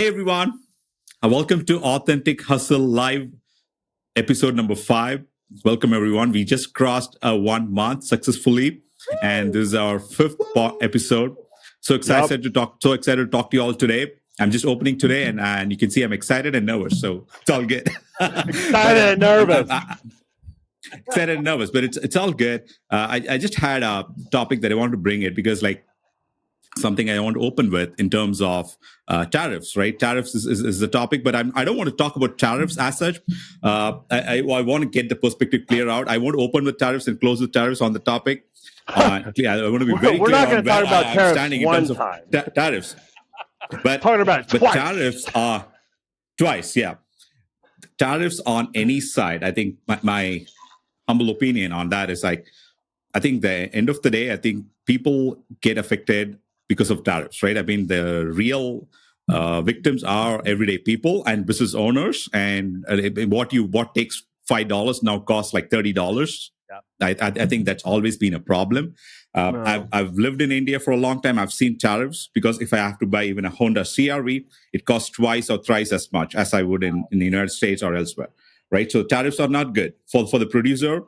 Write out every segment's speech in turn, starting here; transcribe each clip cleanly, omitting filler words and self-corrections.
Hey everyone, welcome to Authentic Hustle Live episode number 5. Welcome everyone. We just crossed 1 month successfully, and this is our fifth episode. So excited to talk. So excited to talk to you all today. I'm just opening today, and you can see I'm excited and nervous. So it's all good. Excited and nervous. Excited and nervous, but it's all good. I just had a topic that I wanted to bring it because something I want to open with in terms of tariffs, right? Tariffs is the topic, but I don't want to talk about tariffs as such. I want to get the perspective clear out. I want to open with tariffs and close with tariffs on the topic. I want to be very clear. We're not going to talk about tariffs standing one in terms time. of tariffs, but Talking about it but twice. tariffs are twice, yeah. Tariffs on any side. I think my humble opinion on that is I think the end of the day, I think people get affected because of tariffs, right? I mean, the real victims are everyday people and business owners, and what takes $5 now costs like $30. Yeah. I think that's always been a problem. No. I've lived in India for a long time. I've seen tariffs because if I have to buy even a Honda CRV, it costs twice or thrice as much as I would in the United States or elsewhere, right? So tariffs are not good for the producer.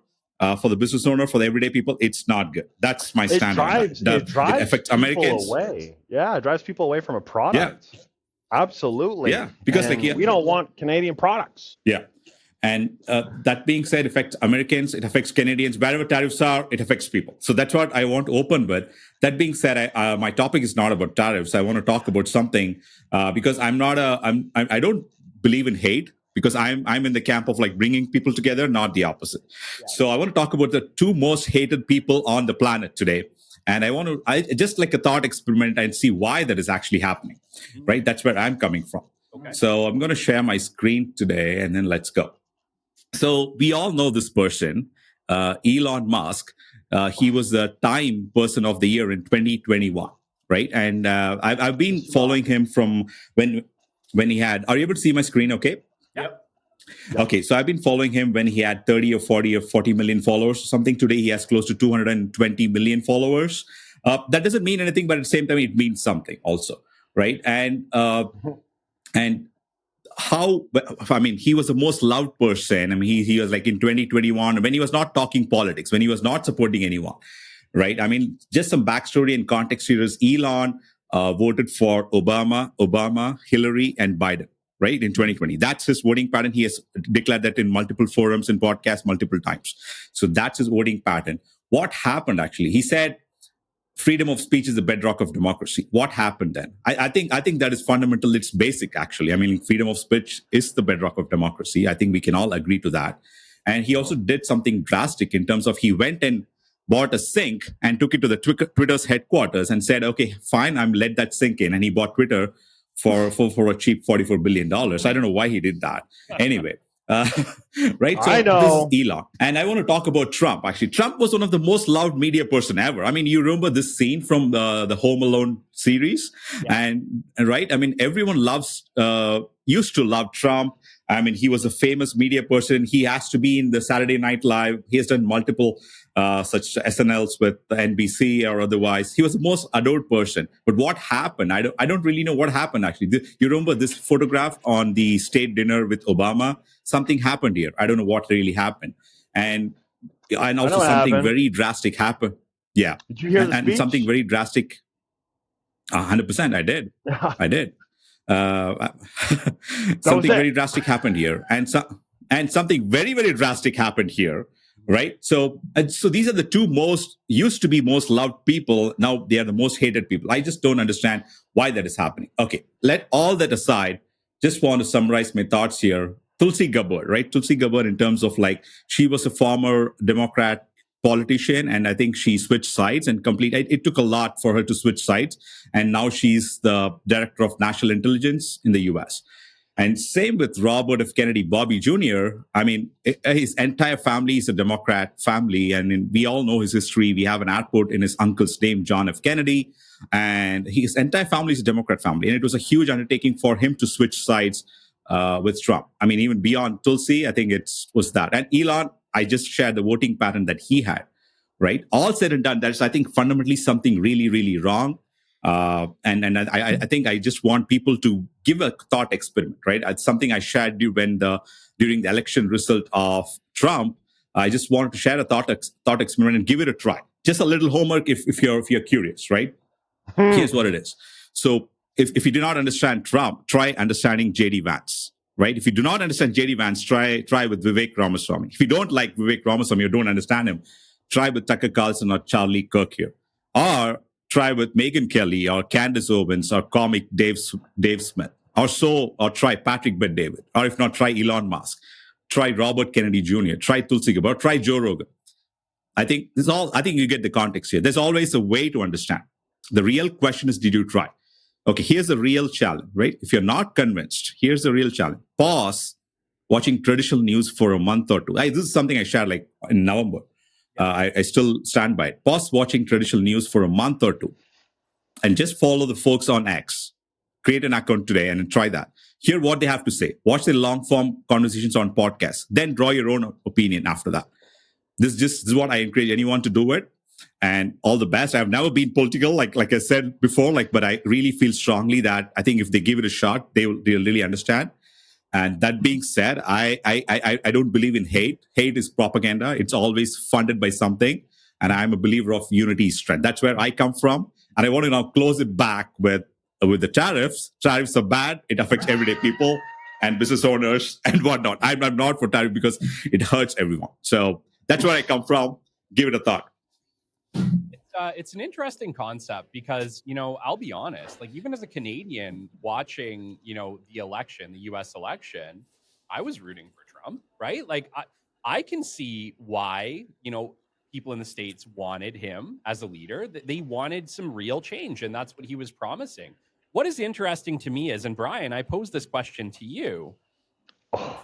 For the business owner, for the everyday people, it's not good. That's my stand on that. It drives affects people Americans away. Yeah, it drives people away from a product. Yeah. Absolutely. Yeah, because we don't want Canadian products. Yeah. And that being said, it affects Americans, it affects Canadians. Wherever tariffs are, it affects people. So that's what I want to open with. That being said, my topic is not about tariffs. I want to talk about something because I don't believe in hate. Because I'm in the camp of bringing people together, not the opposite. Yeah. So I want to talk about the two most hated people on the planet today. And I just like a thought experiment and see why that is actually happening, right? That's where I'm coming from. Okay. So I'm going to share my screen today and then let's go. So we all know this person, Elon Musk. He was the Time Person of the Year in 2021, right? And I've been following him from when he had, are you able to see my screen okay? Yep. Okay, so I've been following him when he had 30 or 40 or 40 million followers or something. Today he has close to 220 million followers. That doesn't mean anything, but at the same time, it means something also, right? And how, I mean, he was the most loved person. I mean, he was like in 2021, when he was not talking politics, when he was not supporting anyone, right? I mean, just some backstory and context here is Elon voted for Obama, Hillary, and Biden. Right, in 2020. That's his voting pattern. He has declared that in multiple forums and podcasts multiple times. So that's his voting pattern. What happened actually? He said freedom of speech is the bedrock of democracy. What happened then? I think that is fundamental. It's basic actually. I mean, freedom of speech is the bedrock of democracy. I think we can all agree to that. And he also did something drastic in terms of he went and bought a sink and took it to the Twitter's headquarters and said, okay, fine, I'm let that sink in. And he bought Twitter for a cheap $44 billion. I don't know why he did that. Anyway, right? So I know. This is Elon. And I want to talk about Trump. Actually, Trump was one of the most loved media person ever. I mean, you remember this scene from the Home Alone series? Yeah. And right? I mean, everyone used to love Trump. I mean, he was a famous media person. He has to be in the Saturday Night Live. He has done multiple such SNLs with the NBC or otherwise. He was the most adored person. But what happened? I don't really know what happened actually. You remember this photograph on the state dinner with Obama? Something happened here. I don't know what really happened. And also something very drastic happened. Yeah. Did you hear the speech? Something very drastic. 100%. I did. I did. Something very drastic happened here, and something very, very drastic happened here, right? So these are the two used to be most loved people. Now they are the most hated people. I just don't understand why that is happening. Okay, let all that aside. Just want to summarize my thoughts here. Tulsi Gabbard, right? Tulsi Gabbard, in terms of she was a former Democrat politician, and I think she switched sides and it took a lot for her to switch sides, and now she's the director of national intelligence in the US. And same with Robert F. Kennedy, Bobby Jr. I mean, his entire family is a Democrat family, and we all know his history. We have an airport in his uncle's name, John F. Kennedy, and his entire family is a Democrat family, and it was a huge undertaking for him to switch sides with Trump. I mean, even beyond Tulsi, I think it was that. And Elon, I just shared the voting pattern that he had, right? All said and done, that's, I think, fundamentally something really, really wrong. And I think I just want people to give a thought experiment, right? It's something I shared during the election result of Trump. I just wanted to share a thought experiment and give it a try. Just a little homework if you're curious, right? Here's what it is. So if you do not understand Trump, try understanding JD Vance. Right? If you do not understand JD Vance, try with Vivek Ramaswamy. If you don't like Vivek Ramaswamy or don't understand him, try with Tucker Carlson or Charlie Kirk here. Or try with Megyn Kelly or Candace Owens or comic Dave Smith. Or try Patrick Bet-David. Or if not, try Elon Musk. Try Robert Kennedy Jr. Try Tulsi Gabbard. Try Joe Rogan. I think you get the context here. There's always a way to understand. The real question is, did you try? Okay, here's the real challenge, right? If you're not convinced, here's the real challenge. Pause watching traditional news for a month or two. This is something I shared like in November. I still stand by it. Pause watching traditional news for a month or two and just follow the folks on X. Create an account today and try that. Hear what they have to say. Watch the long form conversations on podcasts. Then draw your own opinion after that. This is what I encourage anyone to do it. And all the best. I've never been political, like I said before, but I really feel strongly that I think if they give it a shot, they'll really understand. And that being said, I don't believe in hate. Hate is propaganda. It's always funded by something. And I'm a believer of unity is strength. That's where I come from. And I want to now close it back with the tariffs. Tariffs are bad. It affects everyday people and business owners and whatnot. I'm not for tariff because it hurts everyone. So that's where I come from. Give it a thought. It's an interesting concept because, I'll be honest, like even as a Canadian watching, the election, the US election, I was rooting for Trump, right? Like I can see why, people in the States wanted him as a leader. They wanted some real change, and that's what he was promising. What is interesting to me is, and Bryan, I posed this question to you.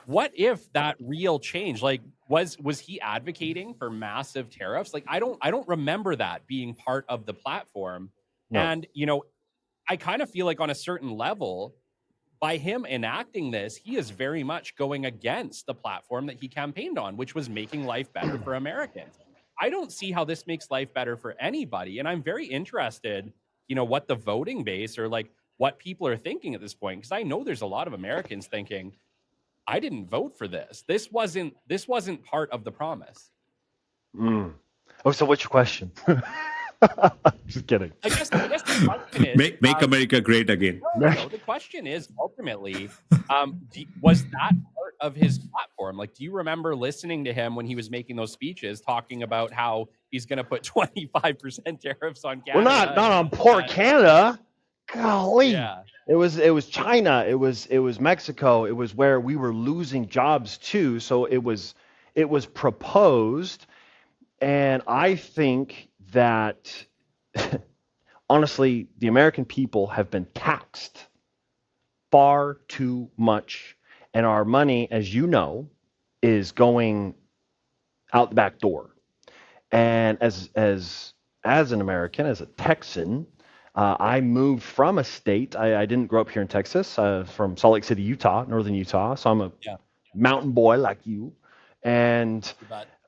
What if that real change, like was he advocating for massive tariffs? Like I don't remember that being part of the platform. No. And I kind of feel like on a certain level, by him enacting this, he is very much going against the platform that he campaigned on, which was making life better for Americans. I don't see how this makes life better for anybody. And I'm very interested, what the voting base or like what people are thinking at this point, because I know there's a lot of Americans thinking, I didn't vote for this. This wasn't part of the promise. Oh, so what's your question? Just kidding. I guess the question is, make America great again. No, the question is ultimately, was that part of his platform? Like, do you remember listening to him when he was making those speeches, talking about how he's going to put 25% tariffs on Canada? Well, not on poor Canada. Golly. Yeah. It was China, it was Mexico, it was where we were losing jobs too. So it was proposed, and I think that honestly, the American people have been taxed far too much, and our money, as you know, is going out the back door. And as an American, as a Texan, I moved from a state. I didn't grow up here in Texas. From Salt Lake City, Utah, northern Utah. So I'm a mountain boy like you. And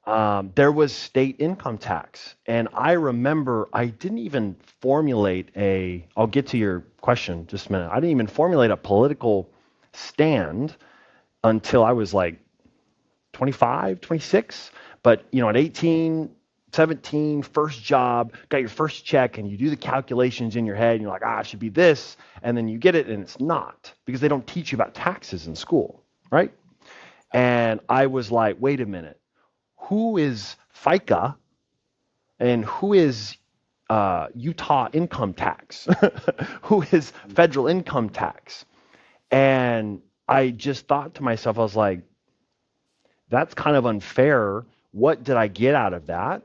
there was state income tax. And I remember I didn't even formulate I'll get to your question in just a minute. I didn't even formulate a political stand until I was like 25, 26. But, at 18, 17, first job, got your first check, and you do the calculations in your head, and you're like, it should be this, and then you get it, and it's not, because they don't teach you about taxes in school, right? And I was like, wait a minute, who is FICA, and who is Utah income tax? Who is federal income tax? And I just thought to myself, I was like, that's kind of unfair. What did I get out of that?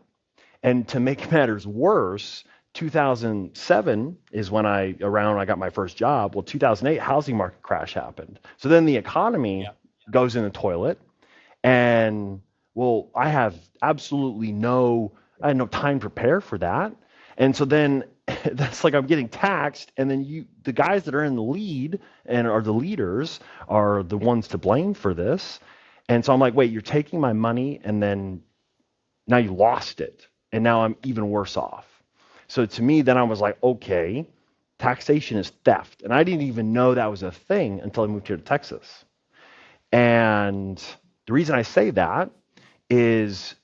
And to make matters worse, 2007 is when I got my first job. Well, 2008, housing market crash happened. So then the economy goes in the toilet. And, well, I had no time to prepare for that. And so then that's like I'm getting taxed. And then the guys that are in the lead and are the leaders are the ones to blame for this. And so I'm like, wait, you're taking my money and then now you lost it. And now I'm even worse off. So to me, then I was like, okay, taxation is theft. And I didn't even know that was a thing until I moved here to Texas. And the reason I say that is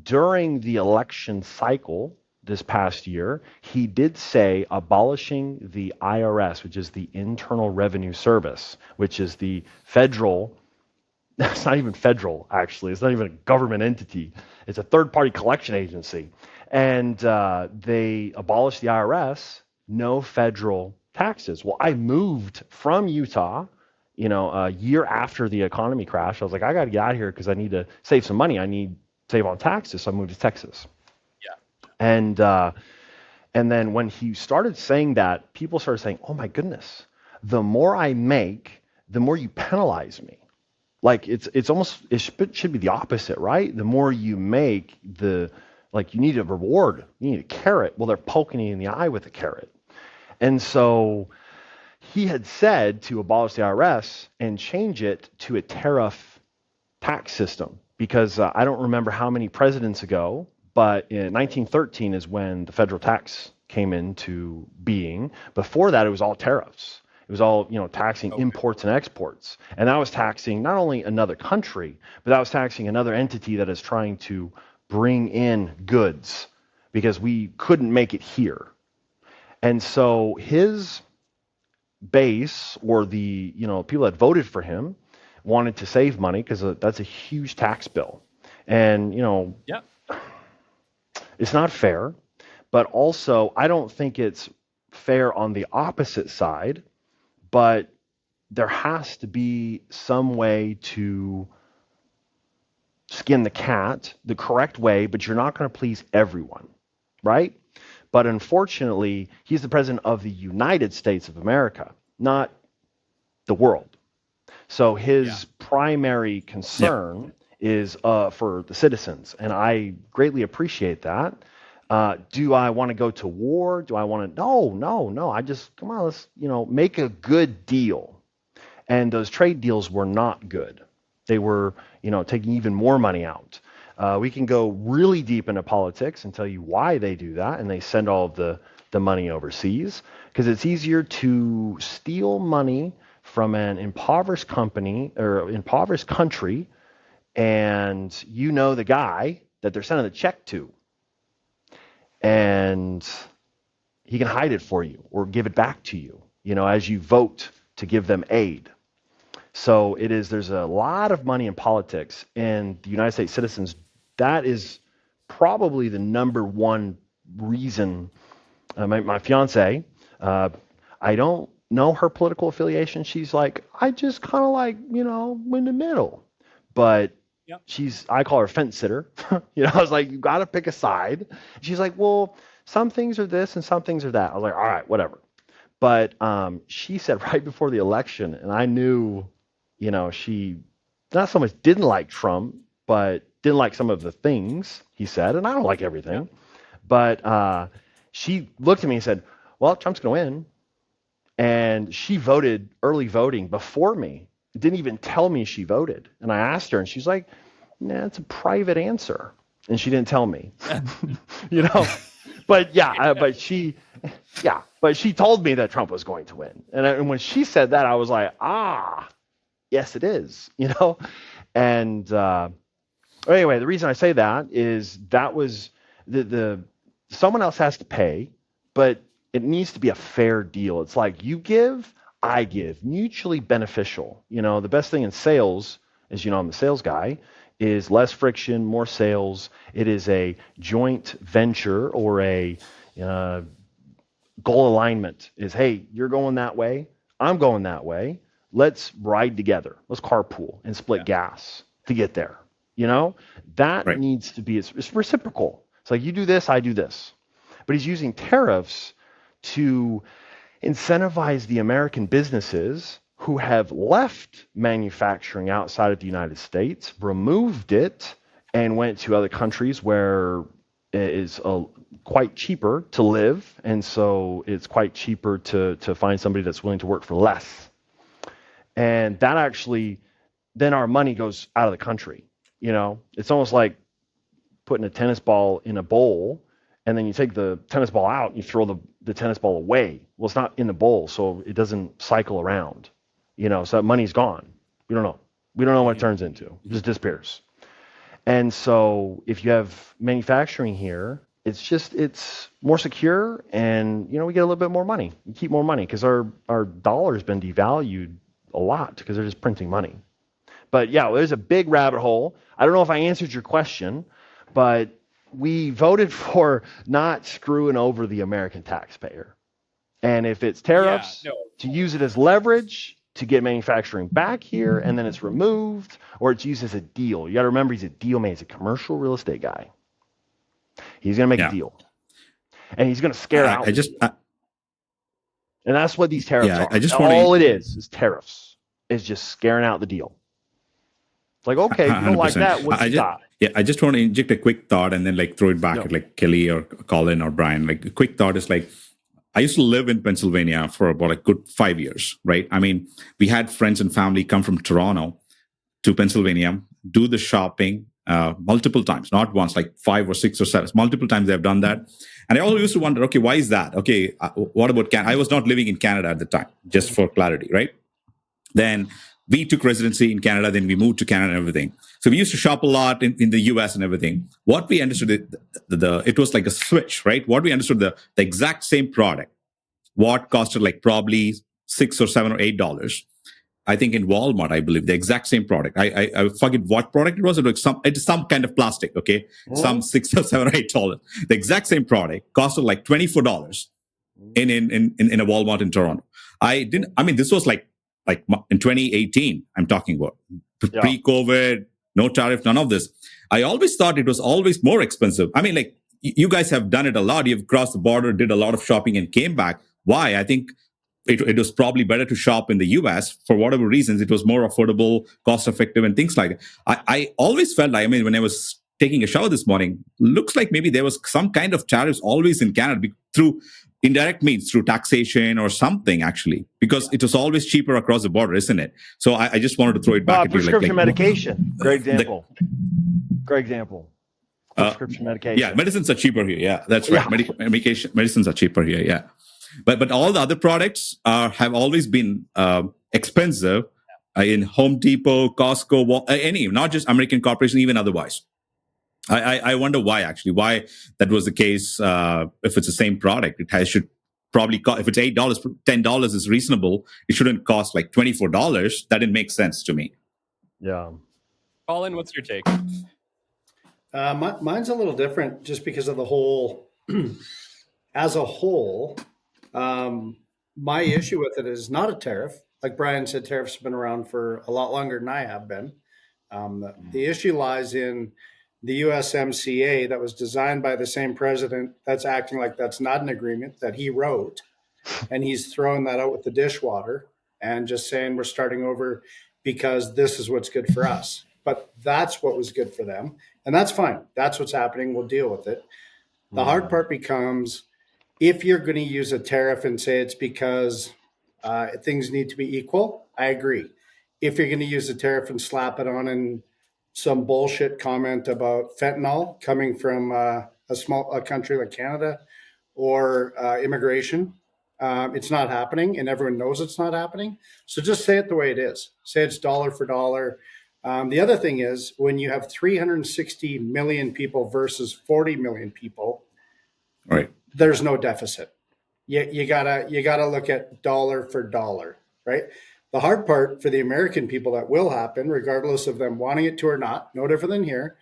during the election cycle this past year, he did say abolishing the IRS, which is the Internal Revenue Service, which is the federal, it's not even federal, actually. It's not even a government entity. It's a third-party collection agency. And they abolished the IRS, no federal taxes. Well, I moved from Utah, a year after the economy crashed. I was like, I got to get out of here because I need to save some money. I need to save on taxes. So I moved to Texas. Yeah. And then when he started saying that, people started saying, "Oh my goodness, the more I make, the more you penalize me." Like it's almost, it should be the opposite, right? The more you make, you need a reward, you need a carrot. Well, they're poking you in the eye with a carrot. And so he had said to abolish the IRS and change it to a tariff tax system, because I don't remember how many presidents ago, but in 1913 is when the federal tax came into being. Before that, it was all tariffs. It was all, taxing imports and exports. And that was taxing not only another country, but that was taxing another entity that is trying to bring in goods because we couldn't make it here. And so his base, or the, people that voted for him, wanted to save money because that's a huge tax bill. And, Yeah. it's not fair, but also I don't think it's fair on the opposite side. But there has to be some way to skin the cat the correct way, but you're not going to please everyone, right? But unfortunately, he's the president of the United States of America, not the world. So his primary concern is for the citizens, and I greatly appreciate that. Do I want to go to war? Do I want to? No. I just, come on, let's, make a good deal. And those trade deals were not good. They were, taking even more money out. We can go really deep into politics and tell you why they do that, and they send all of the money overseas because it's easier to steal money from an impoverished company or impoverished country, and the guy that they're sending the check to. And he can hide it for you or give it back to you, as you vote to give them aid. So there's a lot of money in politics, and the United States citizens, that is probably the number one reason. My fiance, I don't know her political affiliation. She's like, I just kind of like, in the middle. But I call her a fence sitter. I was like, you got to pick a side. She's like, well, some things are this and some things are that. I was like, all right, whatever. But she said right before the election, and I knew, she not so much didn't like Trump, but didn't like some of the things he said. And I don't like everything. But she looked at me and said, well, Trump's going to win. And she voted early voting before me. Didn't even tell me she voted. And I asked her, and she's like, nah, it's a private answer. And she didn't tell me, but but she told me that Trump was going to win. And when she said that, I was like, yes, it is, And anyway, the reason I say that is that was someone else has to pay, but it needs to be a fair deal. It's like you give, I give, mutually beneficial. The best thing in sales, as I'm the sales guy, is less friction, more sales. It is a joint venture or a goal alignment. Is, hey, you're going that way, I'm going that way. Let's ride together. Let's carpool and split gas to get there. That needs to be, it's reciprocal. It's like you do this, I do this. But he's using tariffs to incentivize the American businesses who have left manufacturing outside of the United States, removed it, and went to other countries where it is quite cheaper to live, and so it's quite cheaper to find somebody that's willing to work for less. And that actually, then our money goes out of the country. It's almost like putting a tennis ball in a bowl and then you take the tennis ball out and you throw the tennis ball away. Well, it's not in the bowl, so it doesn't cycle around, so that money's gone. We don't know. We don't know what it turns into. It just disappears. And so if you have manufacturing here, it's more secure, and we get a little bit more money. We keep more money because our dollar's been devalued a lot because they're just printing money. But yeah, there's a big rabbit hole. I don't know if I answered your question, but we voted for not screwing over the American taxpayer. And if it's tariffs, to use it as leverage to get manufacturing back here, and then it's removed, or it's used as a deal. You got to remember, he's a deal man. He's a commercial real estate guy. He's going to make a deal, and he's going to scare out. And that's what these tariffs are. All it is tariffs. It's just scaring out the deal. It's like, okay, if you don't like that, what's that? Yeah, I just want to inject a quick thought and then throw it back at Kelly or Colin or Bryan. A quick thought is I used to live in Pennsylvania for about a good 5 years, right? I mean, we had friends and family come from Toronto to Pennsylvania, do the shopping multiple times, not once, 5 or 6 or 7, multiple times they've done that. And I always used to wonder, okay, why is that? Okay, what about Canada? I was not living in Canada at the time, just for clarity, right? Then we took residency in Canada, then we moved to Canada and everything. So we used to shop a lot in the US and everything. What we understood, it was like a switch, right? What we understood, the exact same product, what costed probably $6 or $7 or $8. I think in Walmart, I believe the exact same product. I forget what product it was. It was some kind of plastic, okay? Some $6 or $7 or $8. The exact same product costed $24 in a Walmart in Toronto. This was in 2018, I'm talking about pre-COVID, no tariff, none of this. I always thought it was always more expensive. You guys have done it a lot. You've crossed the border, did a lot of shopping and came back. Why? I think it was probably better to shop in the US for whatever reasons. It was more affordable, cost effective and things like that. I always felt when I was taking a shower this morning, looks like maybe there was some kind of tariffs always in Canada through indirect means, through taxation or something, actually, because it was always cheaper across the border, isn't it? So I just wanted to throw it back at you. Prescription medication. Great example. Prescription medication. Yeah, medicines are cheaper here. Yeah, that's right. Medicines are cheaper here. Yeah. But all the other products have always been expensive in Home Depot, Costco, not just American corporation, even otherwise. I wonder why that was the case. If it's the same product, should probably cost, if it's $8, $10 is reasonable. It shouldn't cost $24. That didn't make sense to me. Yeah. Colin, what's your take? Mine's a little different just because of the whole, as a whole, my issue with it is not a tariff. Like Bryan said, tariffs have been around for a lot longer than I have been. The issue lies in the USMCA that was designed by the same president that's acting like that's not an agreement that he wrote. And he's throwing that out with the dishwater and just saying we're starting over because this is what's good for us. But that's what was good for them. And that's fine. That's what's happening. We'll deal with it. The hard part becomes if you're going to use a tariff and say it's because things need to be equal, I agree. If you're going to use a tariff and slap it on and some bullshit comment about fentanyl coming from a country like Canada or immigration, it's not happening and everyone knows it's not happening. So just say it the way it is. Say it's dollar for dollar. The other thing is when you have 360 million people versus 40 million people, right? There's no deficit. You gotta look at dollar for dollar, right? The hard part for the American people that will happen, regardless of them wanting it to or not, no different than here,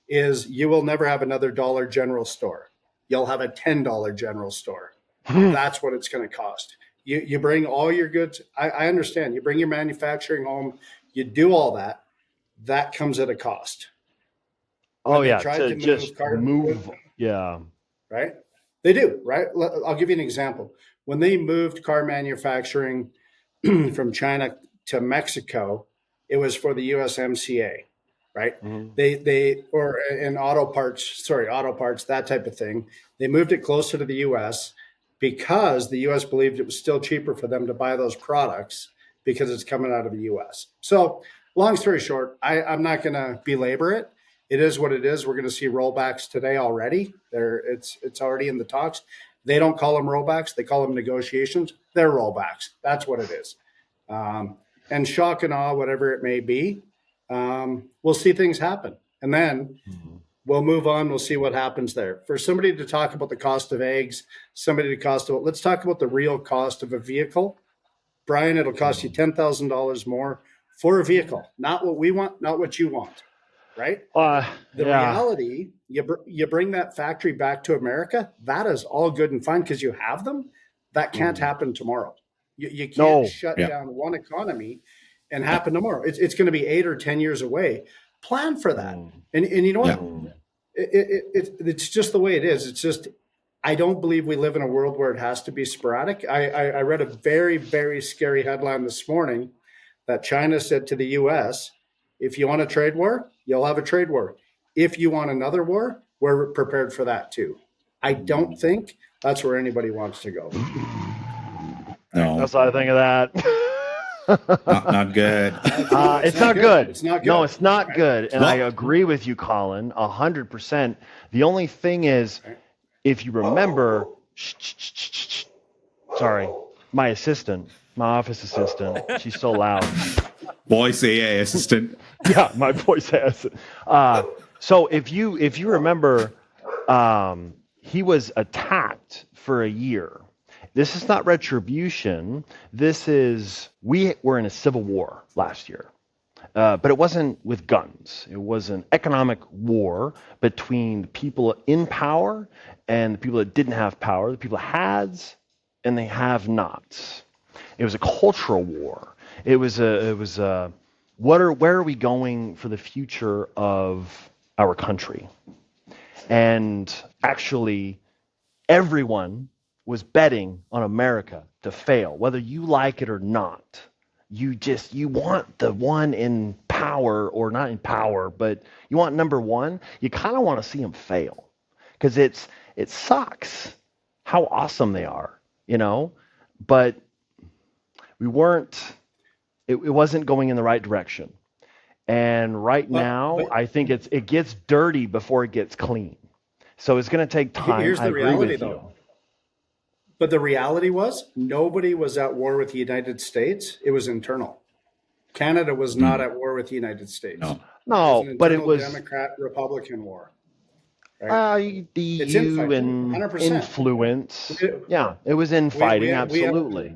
is you will never have another Dollar General store. You'll have a $10 general store. That's what it's going to cost. You bring all your goods. I understand. You bring your manufacturing home. You do all that. That comes at a cost. Oh, yeah. To just move. Yeah. Right? They do, right? I'll give you an example. When they moved car manufacturing from China to Mexico, it was for the USMCA, right? Mm-hmm. Or in auto parts, that type of thing. They moved it closer to the US because the US believed it was still cheaper for them to buy those products because it's coming out of the US. So long story short, I'm not going to belabor it. It is what it is. We're going to see rollbacks today already. It's already in the talks. They don't call them rollbacks. They call them negotiations. They're rollbacks. That's what it is. And shock and awe, whatever it may be, we'll see things happen. And then we'll move on. We'll see what happens there. For somebody to talk about the cost of eggs, let's talk about the real cost of a vehicle. Brian, it'll cost you $10,000 more for a vehicle. Not what we want, not what you want, right? The reality, you bring that factory back to America, that is all good and fine because you have them. That can't happen tomorrow. You can't shut down one economy and happen tomorrow. It's going to be 8 or 10 years away. Plan for that. And you know what? It's just the way it is. It's just, I don't believe we live in a world where it has to be sporadic. I read a very, very scary headline this morning that China said to the U.S., if you want a trade war, you'll have a trade war. If you want another war, we're prepared for that too. I don't think that's where anybody wants to go. No, that's what I think of that. not good. It's not good. It's not good. No, it's not good. And I agree with you, Colin, 100%. The only thing is, if you remember, sorry, my office assistant, she's so loud. Voice AI assistant. Yeah, my voice has. So if you remember, he was attacked for a year. This is not retribution. We were in a civil war last year, but it wasn't with guns. It was an economic war between the people in power and the people that didn't have power, the people that hads and the have-nots. It was a cultural war. Where are we going for the future of our country? And actually, everyone was betting on America to fail, whether you like it or not. You want the one in power, or not in power, but you want number one. You kind of want to see them fail because it sucks how awesome they are, but we weren't, it wasn't going in the right direction. And now I think it gets dirty before it gets clean. So it's going to take time. Here's the reality, though. But the reality was nobody was at war with the United States. It was internal. Canada was not at war with the United States. No, but it was Democrat-Republican war. Right? The EU and 100%. Influence. It was infighting, absolutely.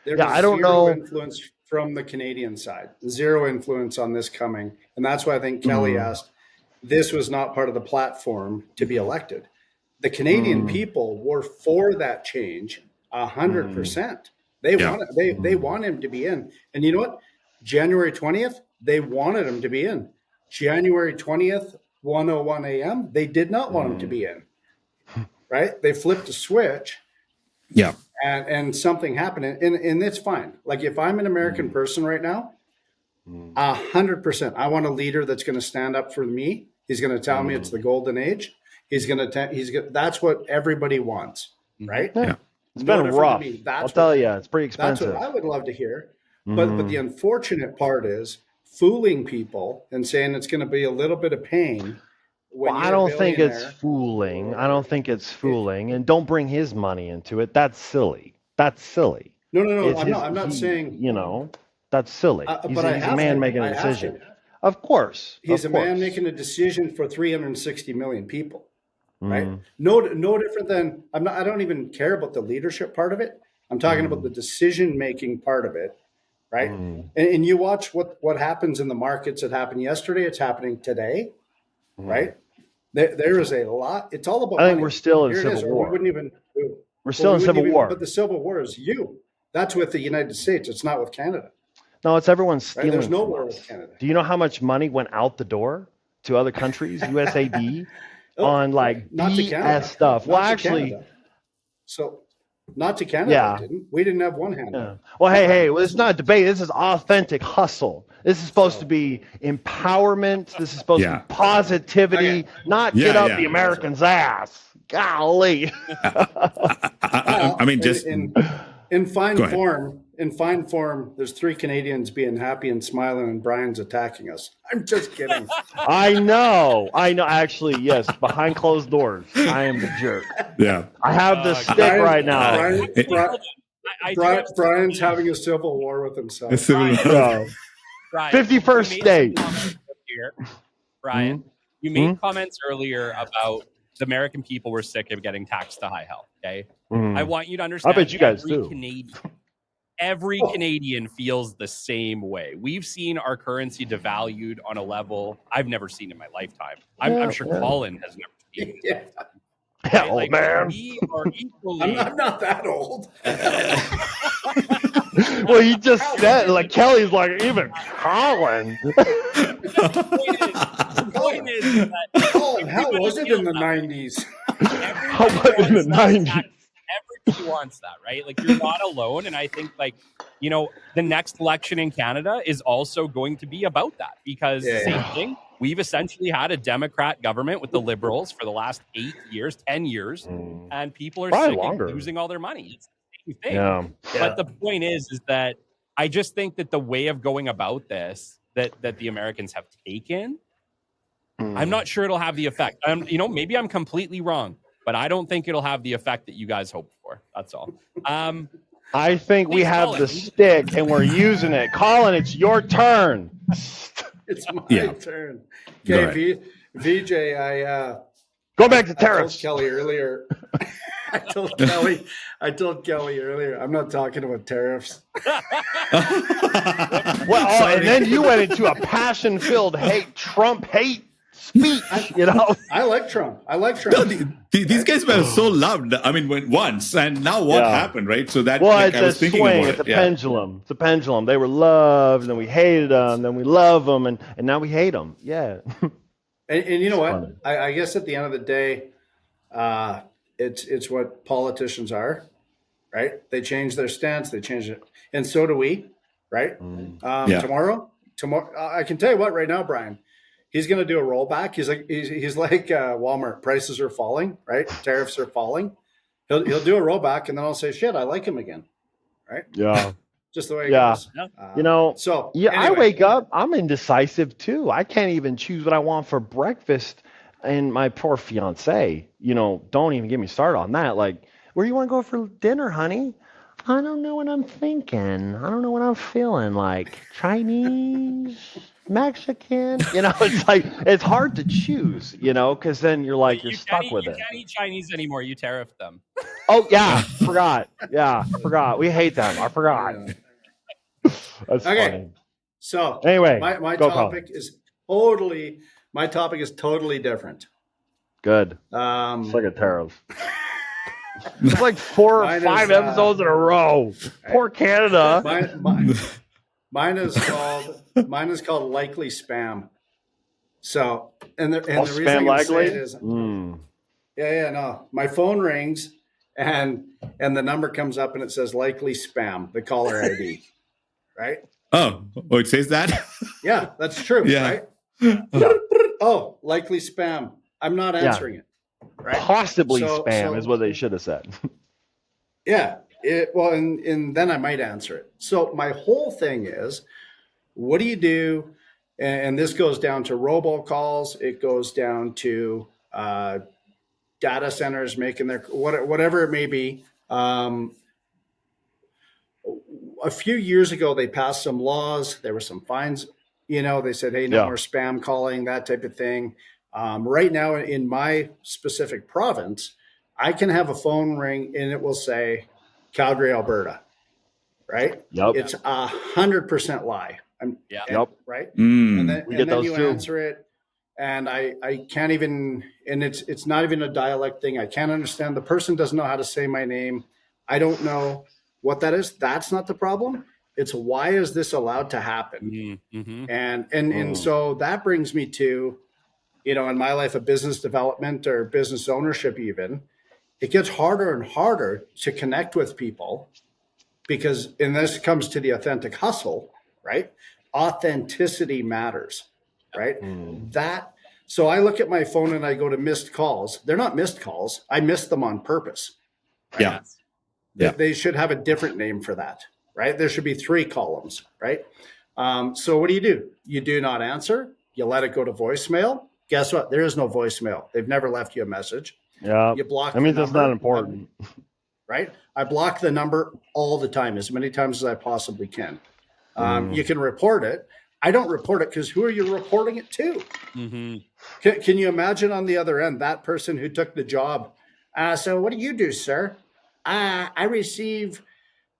There was I don't zero know. influence from the Canadian side. Zero influence on this coming. And that's why I think Kelly asked, this was not part of the platform to be elected. The Canadian people were for that change 100%. They want him to be in. And you know what? January 20th, they wanted him to be in. January 20th, 1:01 a.m., they did not want him to be in. Right? They flipped a switch. Yeah. And something happened. And it's fine. Like if I'm an American person right now, 100%, I want a leader that's going to stand up for me. He's going to tell me it's the golden age. That's what everybody wants, right? Yeah. It's been rough. I'll tell you, it's pretty expensive. That's what I would love to hear. But the unfortunate part is fooling people and saying it's going to be a little bit of pain. I don't think it's fooling. And don't bring his money into it. That's silly. No. I'm not saying. That's silly. He's a man making a decision. Of course. He's a man making a decision for 360 million people. Right? No different than I don't even care about the leadership part of it. I'm talking about the decision-making part of it. Right? And you watch what happens in the markets. It happened yesterday. It's happening today. Right? There is a lot. It's all about. I think money. we're still in civil war. We're still in civil war. But the civil war is you. That's with the United States. It's not with Canada. No, it's everyone stealing. There's no from war us. with Canada. Do you know how much money went out the door to other countries, USAID, on like BS stuff? Well, actually, so not to Canada. Yeah. We didn't have one hand. Yeah. Well, hey, well, it's not a debate. This is authentic hustle. This is supposed to be empowerment. This is supposed to be positivity, not get up the American's ass. Golly. I mean, just in fine form, in fine form, there's 3 Canadians being happy and smiling, and Bryan's attacking us. I'm just kidding. I know. Actually, yes, behind closed doors, I am the jerk. Yeah. I have the stick right now. Bryan's having a civil war with himself. No. Bryan, 51st you made state. some comments earlier. Bryan, you made comments earlier about the American people were sick of getting taxed to high health. Okay, I want you to understand. I bet you guys do. Every Canadian feels the same way. We've seen our currency devalued on a level I've never seen in my lifetime. I'm sure Colin has never seen it. Yeah. Yeah, old Like, man. we are equally. I'm not that old. Well, he just said, like, Kelly's like, even Colin. The point is that Oh, how was it in the 90s? How was it in the 90s? Everybody wants that, right? Like, you're not alone. And I think, like, you know, the next election in Canada is also going to be about that, because same thing. We've essentially had a Democrat government with the Liberals for the last 8 years, 10 years, and people are Probably sick longer. of losing all their money. It's the same thing. Yeah. But the point is that I just think that the way of going about this that the Americans have taken, I'm not sure it'll have the effect. You know, maybe I'm completely wrong, but I don't think it'll have the effect that you guys hoped for. That's all. I think we have Colin. the stick and we're using it. Colin, it's your turn. It's my Yeah. turn. Go Okay, VJ, Go back to I told tariffs. Kelly earlier. I told Kelly earlier, I'm not talking about tariffs. Well, and then you went into a passion-filled Trump hate speech, you know? I like Trump. No, these guys were so loved. I mean, once, and now what happened, right? So that, Well, like, I was it's a thinking swing. about It's a it. pendulum. It's a pendulum. They were loved, and then we hated them, then we love them, and now we hate them. Yeah. And you know what? Funny. I guess at the end of the day, it's what politicians are, right? They change their stance, they change it, and so do we, right? Tomorrow, I can tell you what, right now, Bryan, he's going to do a rollback. He's like Walmart. Prices are falling, right? Tariffs are falling. He'll do a rollback, and then I'll say, "Shit, I like him again," right? Yeah. Just the way it Yeah. goes. You know, So yeah, I anyway. wake up, I'm indecisive too. I can't even choose what I want for breakfast. And my poor fiance, you know, don't even get me started on that. Like, where do you want to go for dinner, honey? I don't know what I'm thinking. I don't know what I'm feeling. Like Chinese, Mexican, you know, it's like, it's hard to choose, you know, because then you're like, you're stuck with it. You can't eat Chinese anymore. You tariff them. Oh, yeah, forgot. Yeah, forgot. We hate them. I forgot. That's Okay. funny. So Anyway, my go, topic Colin. is totally different. Good. It's like a tariff. Yeah. It's like 4 or Mine 5 is, episodes in a row. Poor Canada. Mine is called likely spam. So and the reason Spam I'm gonna say likely? it is no. My phone rings and the number comes up and it says likely spam, the caller ID. Right? Oh, it says that? Yeah, that's true. Yeah. Right? Oh, likely spam. I'm not answering it. Right? Possibly So- spam so- is what they should have said. Yeah. And then I might answer it. So my whole thing is, what do you do? And this goes down to robocalls. It goes down to data centers making their whatever it may be. A few years ago, they passed some laws. There were some fines. You know, they said, hey, no more spam calling, that type of thing. Right now, in my specific province, I can have a phone ring and it will say Calgary, Alberta. Right? Yep. It's 100% lie. Right? And then, We get those you too. answer it. And I can't even, and it's not even a dialect thing. I can't understand. The person doesn't know how to say my name. I don't know what that is. That's not the problem. It's why is this allowed to happen? And so that brings me to, you know, in my life of business development or business ownership, even, it gets harder and harder to connect with people because, and this comes to the authentic hustle, right? Authenticity matters, right? So I look at my phone and I go to missed calls. They're not missed calls. I missed them on purpose. Yeah. They should have a different name for that, right? There should be 3 columns, right? So what do? You do not answer. You let it go to voicemail. Guess what? There is no voicemail. They've never left you a message. Yeah. You block I mean, the that's number, not important. right? I block the number all the time, as many times as I possibly can. You can report it. I don't report it because who are you reporting it to? Can you imagine on the other end, that person who took the job? So what do you do, sir? I receive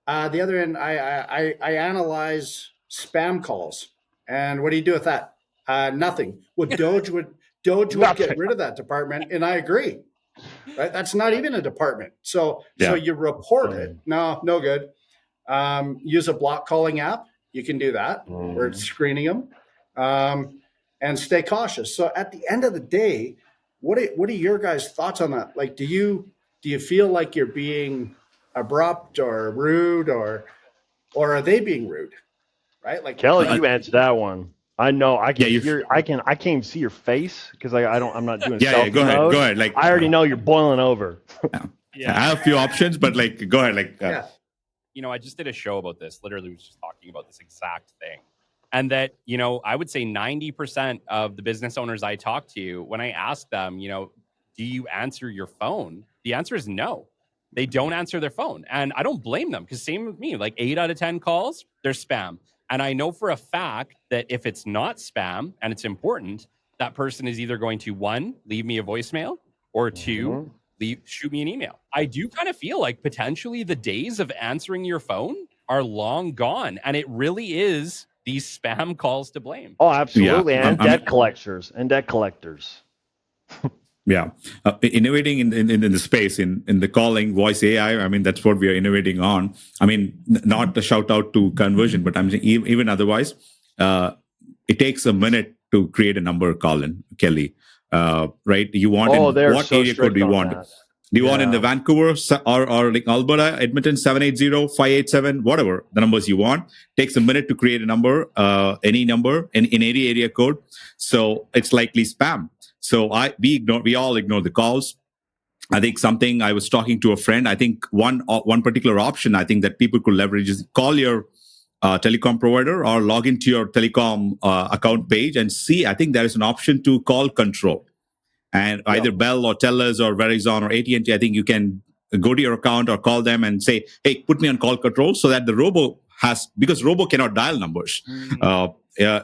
the other end. I analyze spam calls. And what do you do with that? Nothing. Well, Doge would get rid of that department, and I agree. Right? That's not even a department. So you report it. No good. Use a block calling app. You can do that. Where it's screening them, and stay cautious. So at the end of the day, what are your guys' thoughts on that? Like, do you feel like you're being abrupt or rude, or are they being rude? Right? Like, Kelly, you answered that one. I know. I can Yeah, hear. I can't even see your face because I'm not doing Yeah, selfie go ahead. mode. Go ahead. Like, I already know you're boiling over. I have a few options, but like, go ahead. Like, yeah. You know, I just did a show about this. Literally, was just talking about this exact thing. And that, you know, I would say 90% of the business owners I talk to, when I ask them, you know, do you answer your phone? The answer is no. They don't answer their phone. And I don't blame them, because same with me, like 8 out of 10 calls, they're spam. And I know for a fact that if it's not spam and it's important, that person is either going to, 1, leave me a voicemail, or 2, shoot me an email. I do kind of feel like potentially the days of answering your phone are long gone. And it really is these spam calls to blame. Oh, absolutely. Yeah, and debt collectors. Yeah, innovating in the space in the calling voice AI. I mean, that's what we are innovating on. I mean, not a shout out to conversion, but I'm saying even otherwise, it takes a minute to create a number, Colin, Kelly. Right? You want what area code do you want? That. Do you want in the Vancouver or like Alberta, Edmonton, 780-587, whatever the numbers you want? Takes a minute to create a number, any number in any area code. So it's likely spam. So we all ignore the calls. I think something I was talking to a friend. I think one particular option I think that people could leverage is call your telecom provider or log into your telecom account page and see. I think there is an option to call control. And either Bell or TELUS or Verizon or AT&T, I think you can go to your account or call them and say, hey, put me on call control, so that the robo because robo cannot dial numbers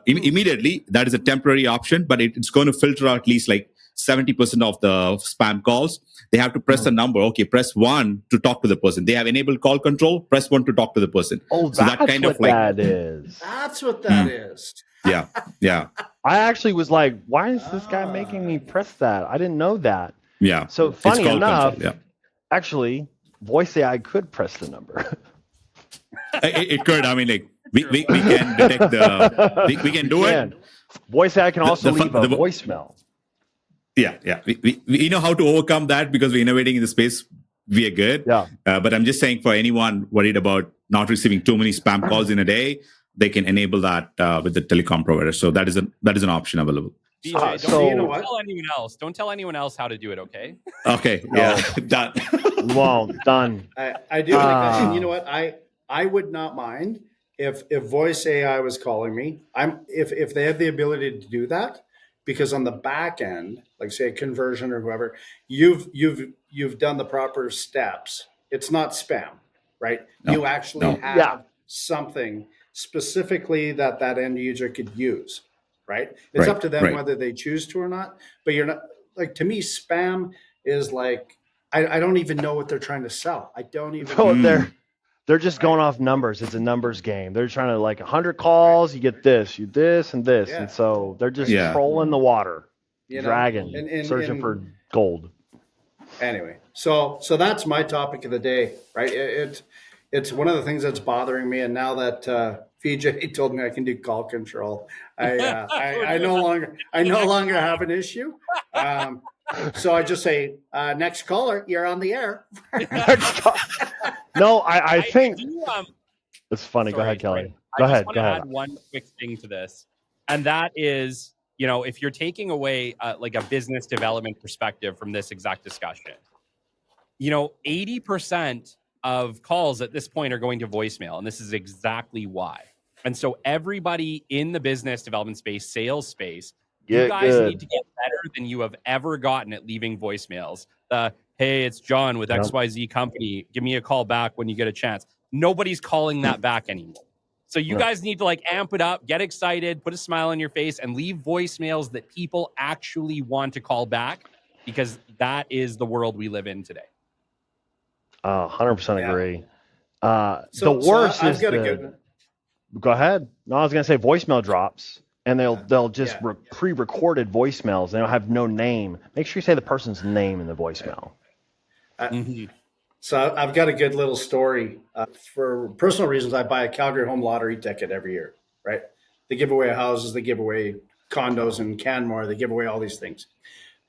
immediately. That is a temporary option, but it's going to filter out at least like 70% of the spam calls. They have to press a number. Okay, press 1 to talk to the person. They have enabled call control. Press 1 to talk to the person. Oh, so that's that kind what of like, that is. That's what that is. Yeah. I actually was like, why is this guy making me press that? I didn't know that. Yeah. So funny enough, control, actually, voice AI could press the number. it could. I mean, like we can detect the we can do it. Voice AI can also leave a voicemail. Yeah. We know how to overcome that because we're innovating in the space. We are good. Yeah. But I'm just saying, for anyone worried about not receiving too many spam calls in a day, they can enable that with the telecom provider. So that is an option available. DJ, don't tell anyone else. Don't tell anyone else how to do it. Okay. Okay. Yeah. Done. Well, done. I do like that. And you know what? I would not mind if voice AI was calling me. If they have the ability to do that, because on the back end, like say a conversion or whoever, you've done the proper steps. It's not spam, right? No, you actually have something specifically that end user could use, right? It's up to them whether they choose to or not. But you're not, like, to me, spam is like, I don't even know what they're trying to sell. I don't even know. They're just going off numbers. It's a numbers game. They're trying to, like, 100 calls, you get this, you this, and this. Yeah. And so they're just trolling the water, dragging, searching for gold. Anyway, so that's my topic of the day, right? It's one of the things that's bothering me. And now that VJ told me I can do call control, I no longer have an issue. So I just say, next caller, you're on the air. No, I think it's funny. Sorry, go ahead, Kelly. Go ahead. I just want to add one quick thing to this, and that is, you know, if you're taking away like a business development perspective from this exact discussion, you know, 80% of calls at this point are going to voicemail, and this is exactly why. And so everybody in the business development space, sales space, you guys need to get better than you have ever gotten at leaving voicemails. Hey, it's John with XYZ company. Give me a call back when you get a chance. Nobody's calling that back anymore. So you guys need to like amp it up, get excited, put a smile on your face, and leave voicemails that people actually want to call back, because that is the world we live in today. 100% agree. So the worst I've is got a good. Go ahead. No, I was gonna say voicemail drops, and they'll just pre-recorded voicemails. They don't have no name. Make sure you say the person's name in the voicemail. So I've got a good little story. For personal reasons, I buy a Calgary home lottery ticket every year, right? They give away houses, they give away condos in Canmore, they give away all these things.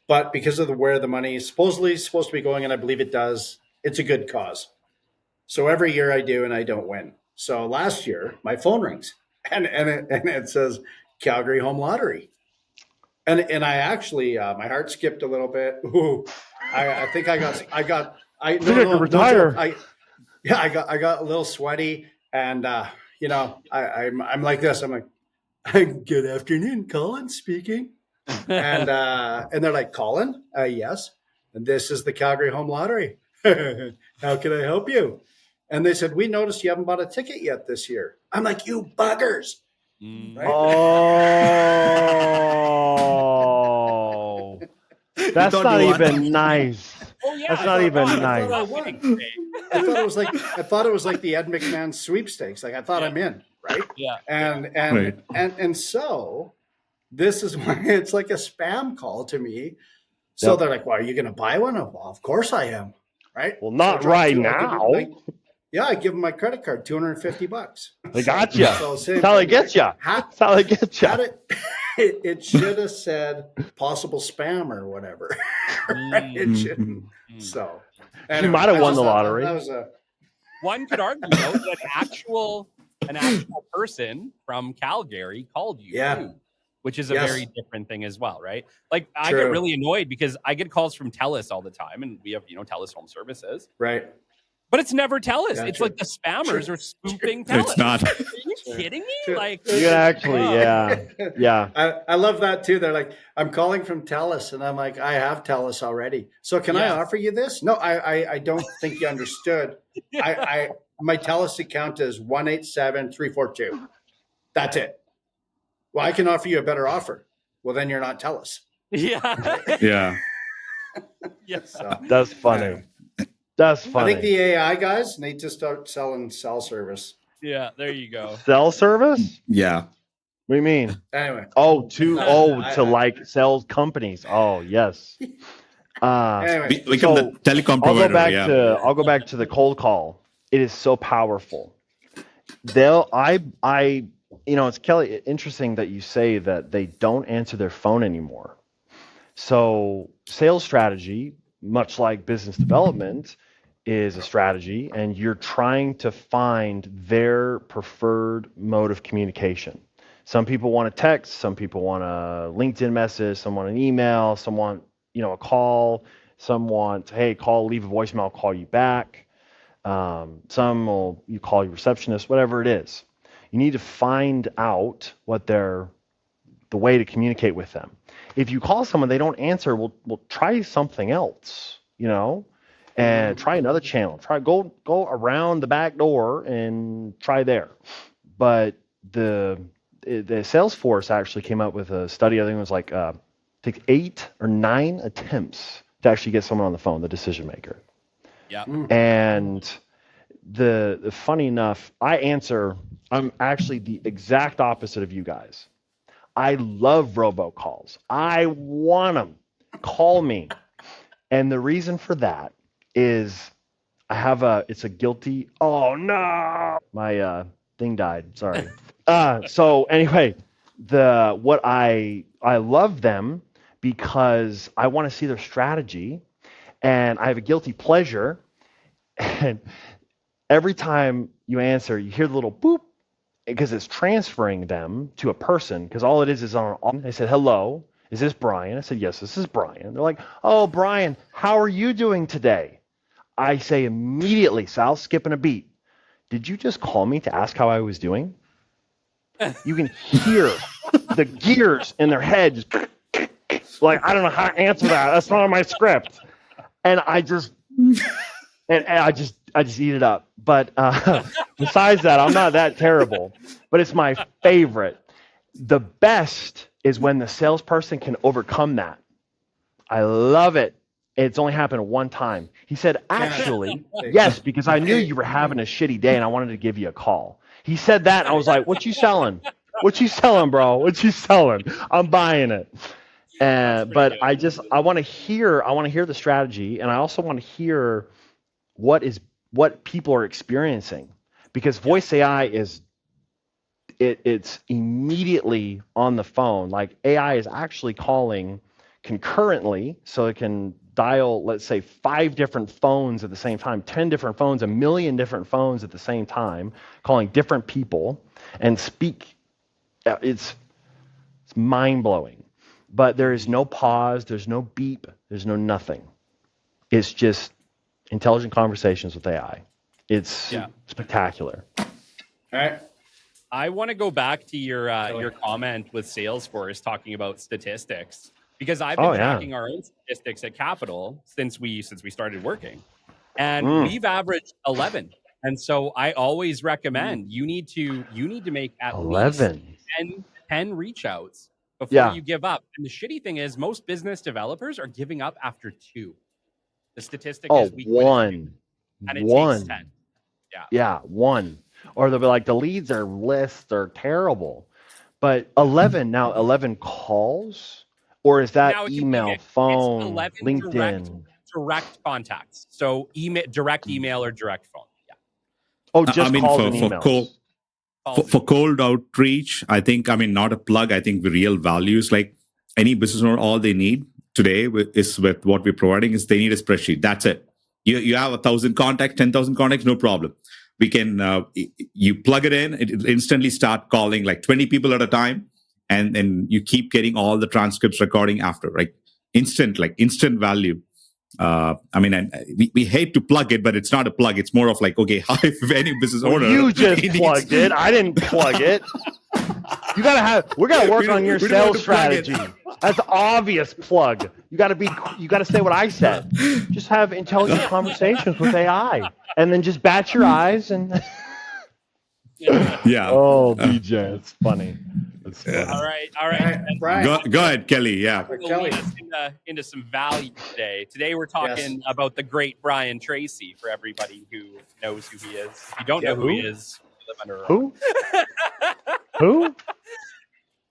But because of where the money is supposedly supposed to be going, and I believe it does, it's a good cause. So every year I do, and I don't win. So last year, my phone rings, and it says Calgary home lottery. And I actually, my heart skipped a little bit. Ooh, I think I got retire. I got a little sweaty, and I'm like this. I'm like, good afternoon, Colin speaking, and they're like, Colin, yes, and this is the Calgary home lottery. How can I help you? And they said, we noticed you haven't bought a ticket yet this year. I'm like, you buggers. Right? Oh, that's not even nice. Oh yeah, that's not even nice. I thought it was like the Ed McMahon sweepstakes. Like I thought I'm in, right? Yeah. And so this is why it's like a spam call to me. So they're like, well, are you going to buy one? Well, of course I am. Right. Well, not right now. I give them my credit card, $250. They got you. So that's how they get you. That's how they get you. It should have said possible spam or whatever. Right? It should. So anyway, you might have won the lottery. One could argue though that an actual person from Calgary called you too, which is a very different thing as well, right? Like I get really annoyed because I get calls from TELUS all the time, and we have TELUS Home Services, right? But it's never TELUS. It's like the spammers are spoofing TELUS. It's not. Are you kidding me? Like you actually, yeah. I love that too. They're like, I'm calling from TELUS, and I'm like, I have TELUS already. So can I offer you this? No, I don't think you understood. My TELUS account is 187-342. That's it. Well, I can offer you a better offer. Well, then you're not TELUS. Yeah. Yeah. Yes. So, that's funny. That's funny. I think the AI guys need to start selling cell service. Yeah, there you go. Cell service? Yeah. What do you mean? Anyway. To like sales companies. Oh, yes. Anyway, become the telecom provider. I'll go back to the cold call. It is so powerful. It's Kelly, interesting that you say that they don't answer their phone anymore. So sales strategy, much like business development, is a strategy, and you're trying to find their preferred mode of communication. Some people want a text, some people want a LinkedIn message, some want an email, some want, a call, some want, hey, leave a voicemail, I'll call you back. Some will, you call your receptionist, whatever it is. You need to find out what the way to communicate with them. If you call someone, they don't answer, we'll try something else, and try another channel. Go around the back door and try there. But the Salesforce actually came up with a study. I think it was like 8 or 9 attempts to actually get someone on the phone, the decision maker. Yeah. And the funny enough, I'm actually the exact opposite of you guys. I love robocalls. I want them. Call me. And the reason for that is it's a guilty, oh no, my thing died, sorry. So anyway, I love them because I want to see their strategy, and I have a guilty pleasure. And every time you answer, you hear the little boop, because it's transferring them to a person, because all it is on. They said, hello, is this Bryan? I said, yes, this is Bryan. They're like, oh, Bryan, how are you doing today? I say immediately, Sal, skipping a beat. Did you just call me to ask how I was doing? You can hear the gears in their heads. Like, I don't know how to answer that. That's not on my script. And I just eat it up. But besides that, I'm not that terrible. But it's my favorite. The best is when the salesperson can overcome that. I love it. It's only happened one time. He said, actually, yes, because I knew you were having a shitty day and I wanted to give you a call. He said that and I was like, what you selling? What you selling, bro? What you selling? I'm buying it. But good. I want to hear the strategy, and I also want to hear what people are experiencing, because voice AI it's immediately on the phone. Like, AI is actually calling concurrently, so it can dial, let's say, 5 different phones at the same time, 10 different phones, 1 million different phones at the same time, calling different people and speak. It's mind-blowing. But there is no pause, there's no beep, there's no nothing. It's just intelligent conversations with AI. It's spectacular. All right. I want to go back to your comment with Salesforce talking about statistics, because I've been tracking our own statistics at Capital since we started working, and we've averaged 11. And so I always recommend you need to make at 11. least 10 reach outs before you give up. And the shitty thing is, most business developers are giving up after 2. The statistic is we quit at 2, and it takes 10. Yeah, 1. Or they'll be like, the leads are lists are terrible. But 11 calls, or is that Now, email, phone, LinkedIn? Direct contacts. So direct email or direct phone. Yeah. Oh, just calls and emails. For cold outreach, I think, not a plug. I think the real values, like any business owner, all they need today is with what we're providing is they need a spreadsheet. That's it. You have 1,000 contacts, 10,000 contacts, no problem. We can, you plug it in, it instantly start calling like 20 people at a time. And then you keep getting all the transcripts recording after, right? Instant value. We hate to plug it, but it's not a plug. It's more of like, okay, if any business owner. You just plugged it. I didn't plug it. We gotta work on your sales strategy. That's obvious plug. You gotta say what I said. Just have intelligent conversations with AI, and then just bat your eyes and. Yeah. Oh, BJ, it's funny. All right. Bryan. Go ahead, Kelly. Yeah. Kelly. Lead us into some value today. Today we're talking about the great Bryan Tracy, for everybody who knows who he is. If you don't know who he is, you live under a rock. Who?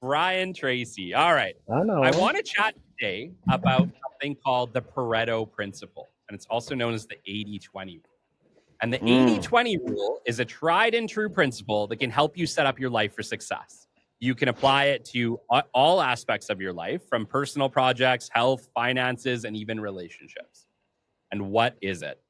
Bryan Tracy. All right. I know. I want to chat today about something called the Pareto Principle, and it's also known as the 80-20 rule. And the 80-20 rule is a tried and true principle that can help you set up your life for success. You can apply it to all aspects of your life, from personal projects, health, finances, and even relationships. And what is it?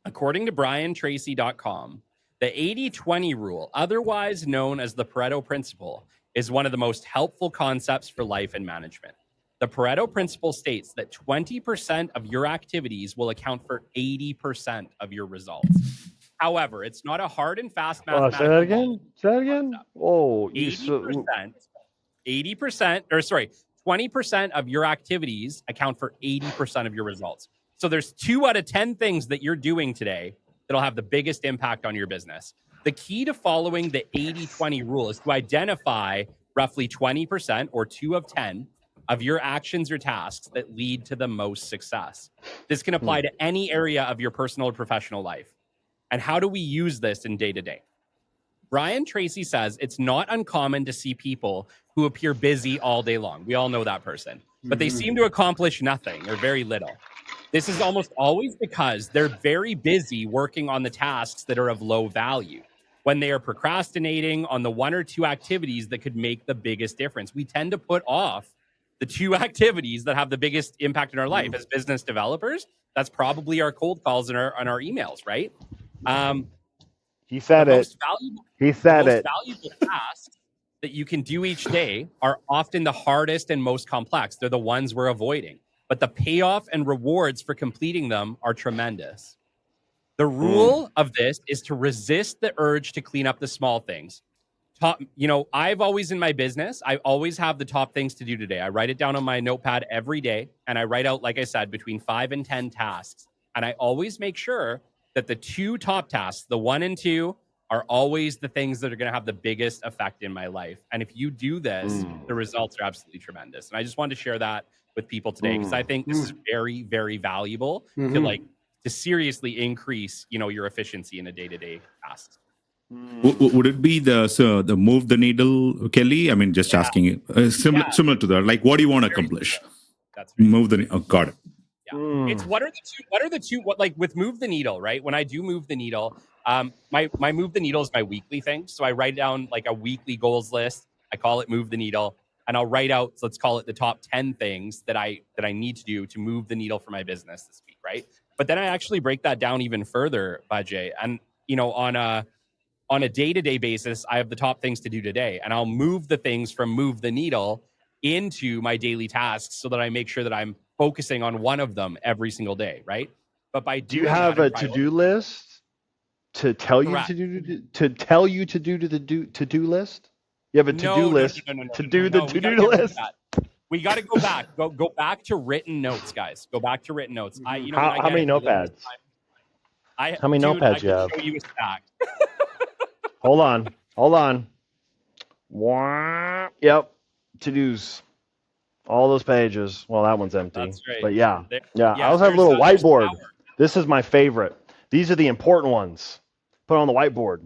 According to BryanTracy.com, the 80-20 rule, otherwise known as the Pareto Principle, is one of the most helpful concepts for life and management. The Pareto Principle states that 20% of your activities will account for 80% of your results. However, it's not a hard and fast mathematical. Say that again. Say that again. Oh, 20% of your activities account for 80% of your results. So there's 2 out of 10 things that you're doing today that'll have the biggest impact on your business. The key to following the 80-20 rule is to identify roughly 20% or 2 of 10 of your actions or tasks that lead to the most success. This can apply to any area of your personal or professional life. And how do we use this in day-to-day? Bryan Tracy says it's not uncommon to see people who appear busy all day long. We all know that person, but they seem to accomplish nothing or very little. This is almost always because they're very busy working on the tasks that are of low value, when they are procrastinating on the 1 or 2 activities that could make the biggest difference. We tend to put off the 2 activities that have the biggest impact in our life. As business developers, that's probably our cold calls and our emails, right? He said it. He said it. The most valuable tasks that you can do each day are often the hardest and most complex. They're the ones we're avoiding, but the payoff and rewards for completing them are tremendous. The rule of this is to resist the urge to clean up the small things. I've always in my business, I always have the top things to do today. I write it down on my notepad every day, and I write out, like I said, between 5 and 10 tasks. And I always make sure that the 2 top tasks, the 1 and 2, are always the things that are going to have the biggest effect in my life. And if you do this, the results are absolutely tremendous. And I just wanted to share that with people today, because I think this is very, very valuable to seriously increase, your efficiency in a day-to-day task. Would it be the move the needle, Kelly? I mean, just asking you, similar to that. Like, what do you want to accomplish? That's right. Move the needle. Oh, got it. Yeah. It's what are the two like with move the needle, right? When I do move the needle, my move the needle is my weekly thing. So I write down like a weekly goals list. I call it move the needle, and I'll write out, let's call it the top 10 things that I need to do to move the needle for my business this week, right? But then I actually break that down even further, Vijay, and on a day-to-day basis, I have the top things to do today, and I'll move the things from move the needle into my daily tasks so that I make sure that I'm focusing on one of them every single day, right? But by Do you have a to-do list to tell you to do to-do list? You have a to-do list to do the to-do list. We got to go back. Go back to written notes, guys. Go back to written notes. How many notepads? How many notepads you have? Show you a stack. Hold on. Yep. To-dos. All those pages. Well, that one's empty. That's right. But yeah. I also have a little whiteboard. This is my favorite. These are the important ones. Put on the whiteboard.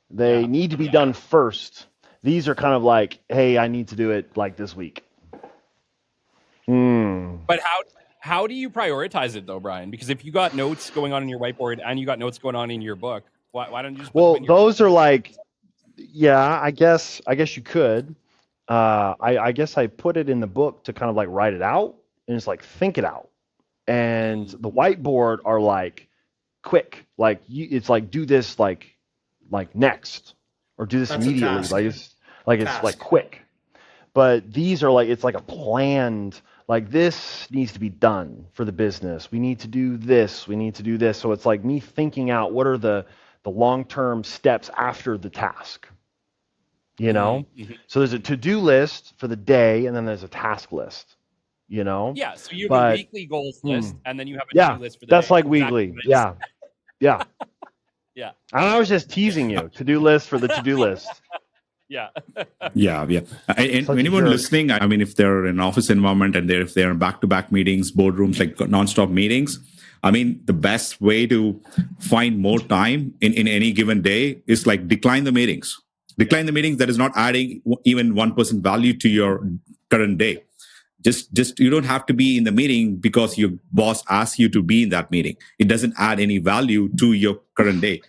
They need to be done first. These are kind of like, hey, I need to do it like this week. But how do you prioritize it though, Bryan? Because if you got notes going on in your whiteboard and you got notes going on in your book, why don't you just put them in your those book? Are like, I guess you could. I guess I put it in the book to kind of like write it out and just like think it out. And the whiteboard are like quick, like it's like do this like next, or do this immediately. It's like quick. But these are like, it's like a planned, like this needs to be done for the business. We need to do this. We need to do this. So it's like me thinking out what are the long-term steps after the task. Mm-hmm. So there's a to-do list for the day, and then there's a task list. Yeah. So you have a weekly goals list, and then you have a to-do list for the that's day. like weekly. Yeah. Yeah. I was just teasing you. To-do list for the to-do list. Yeah. And anyone listening, I mean, if they're in an office environment and if they're in back-to-back meetings, boardrooms, like non-stop meetings, I mean, the best way to find more time in any given day is like decline the meetings. Decline the meetings that is not adding even 1% value to your current day. Just you don't have to be in the meeting because your boss asks you to be in that meeting. It doesn't add any value to your current day.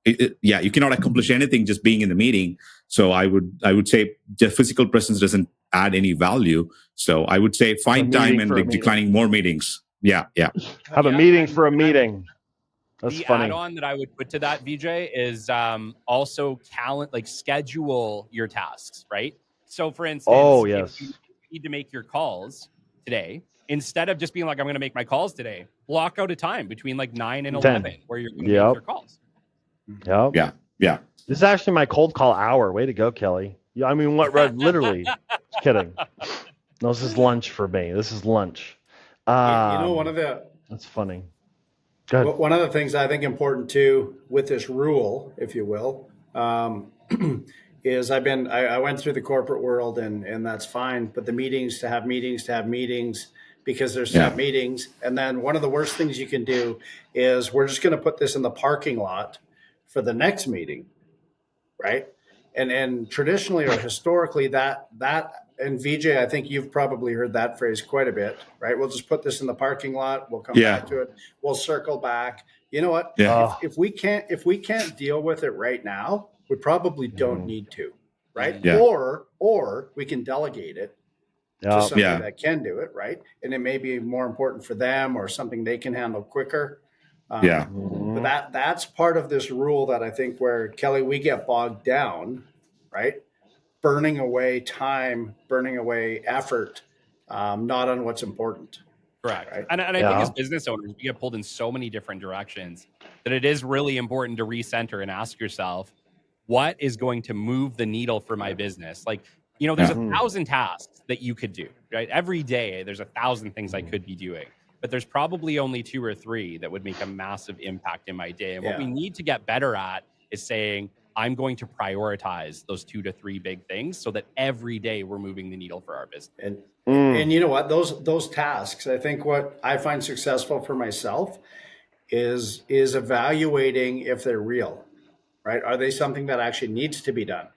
You cannot accomplish anything just being in the meeting. So I would say just physical presence doesn't add any value. So I would say find time and declining more meetings. Yeah. Have a meeting for a meeting. That's the funny. add-on that I would put to that, Vijay, is also schedule your tasks, right? So for instance, if you need to make your calls today, instead of just being like, I'm going to make my calls today, block out a time between like 9 and 11 where you're going to make your calls. Yep. Yeah. This is actually my cold call hour. Way to go, Kelly. Yeah, I mean, what? Literally. Just kidding. No, this is lunch for me. This is lunch. That's funny. Good. One of the things I think important too with this rule, if you will, is I went through the corporate world and that's fine, but the meetings to have meetings because there's set meetings. And then one of the worst things you can do is we're just going to put this in the parking lot for the next meeting, right? And traditionally or historically that and Vijay, I think you've probably heard that phrase quite a bit, right? We'll just put this in the parking lot. We'll come back to it. We'll circle back. You know what? Yeah. If we can't deal with it right now, we probably don't need to, right? Yeah. Or we can delegate it to somebody that can do it, right? And it may be more important for them or something they can handle quicker. But that's part of this rule that I think where, Kelly, we get bogged down, right? Burning away time, burning away effort, not on what's important. Correct. Right. And I think as business owners, we get pulled in so many different directions that it is really important to recenter and ask yourself, what is going to move the needle for my business? Like, you know, there's Yeah. 1,000 tasks that you could do, right? Every day, there's 1,000 things I could be doing, but there's probably only 2 or 3 that would make a massive impact in my day. And what we need to get better at is saying, I'm going to prioritize those 2 to 3 big things so that every day we're moving the needle for our business. And you know what? Those tasks, I think what I find successful for myself is evaluating if they're real, right? Are they something that actually needs to be done?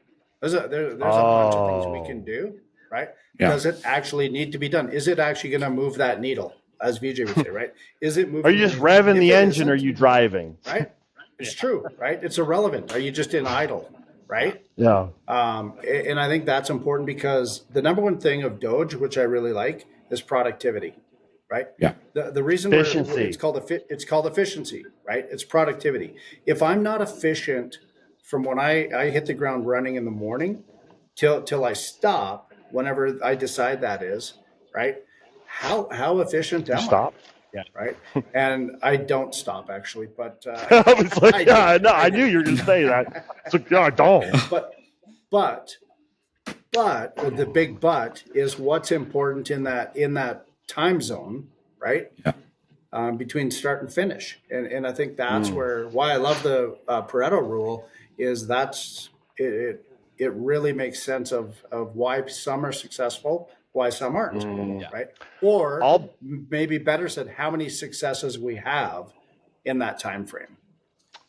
There's a bunch of things we can do, right? Yeah. Does it actually need to be done? Is it actually going to move that needle, as Vijay would say, right? Is it moving? Are you just revving the engine? Or are you driving? Right? It's true, right? It's irrelevant. Are you just in idle, right? Yeah. And I think that's important because the number one thing of Doge, which I really like, is productivity, right? Yeah. The reason it's called efficiency, right? It's productivity. If I'm not efficient from when I hit the ground running in the morning till I stop, whenever I decide that is, right? How efficient am I? Yeah. Right. And I don't stop actually, but I was like, I knew you were going to say that. It's like, I don't. But the big but is what's important in that time zone, right? Yeah. Between start and finish. And I think that's why I love the Pareto rule is it really makes sense of why some are successful, why some aren't, right? Or maybe better said, how many successes we have in that time frame.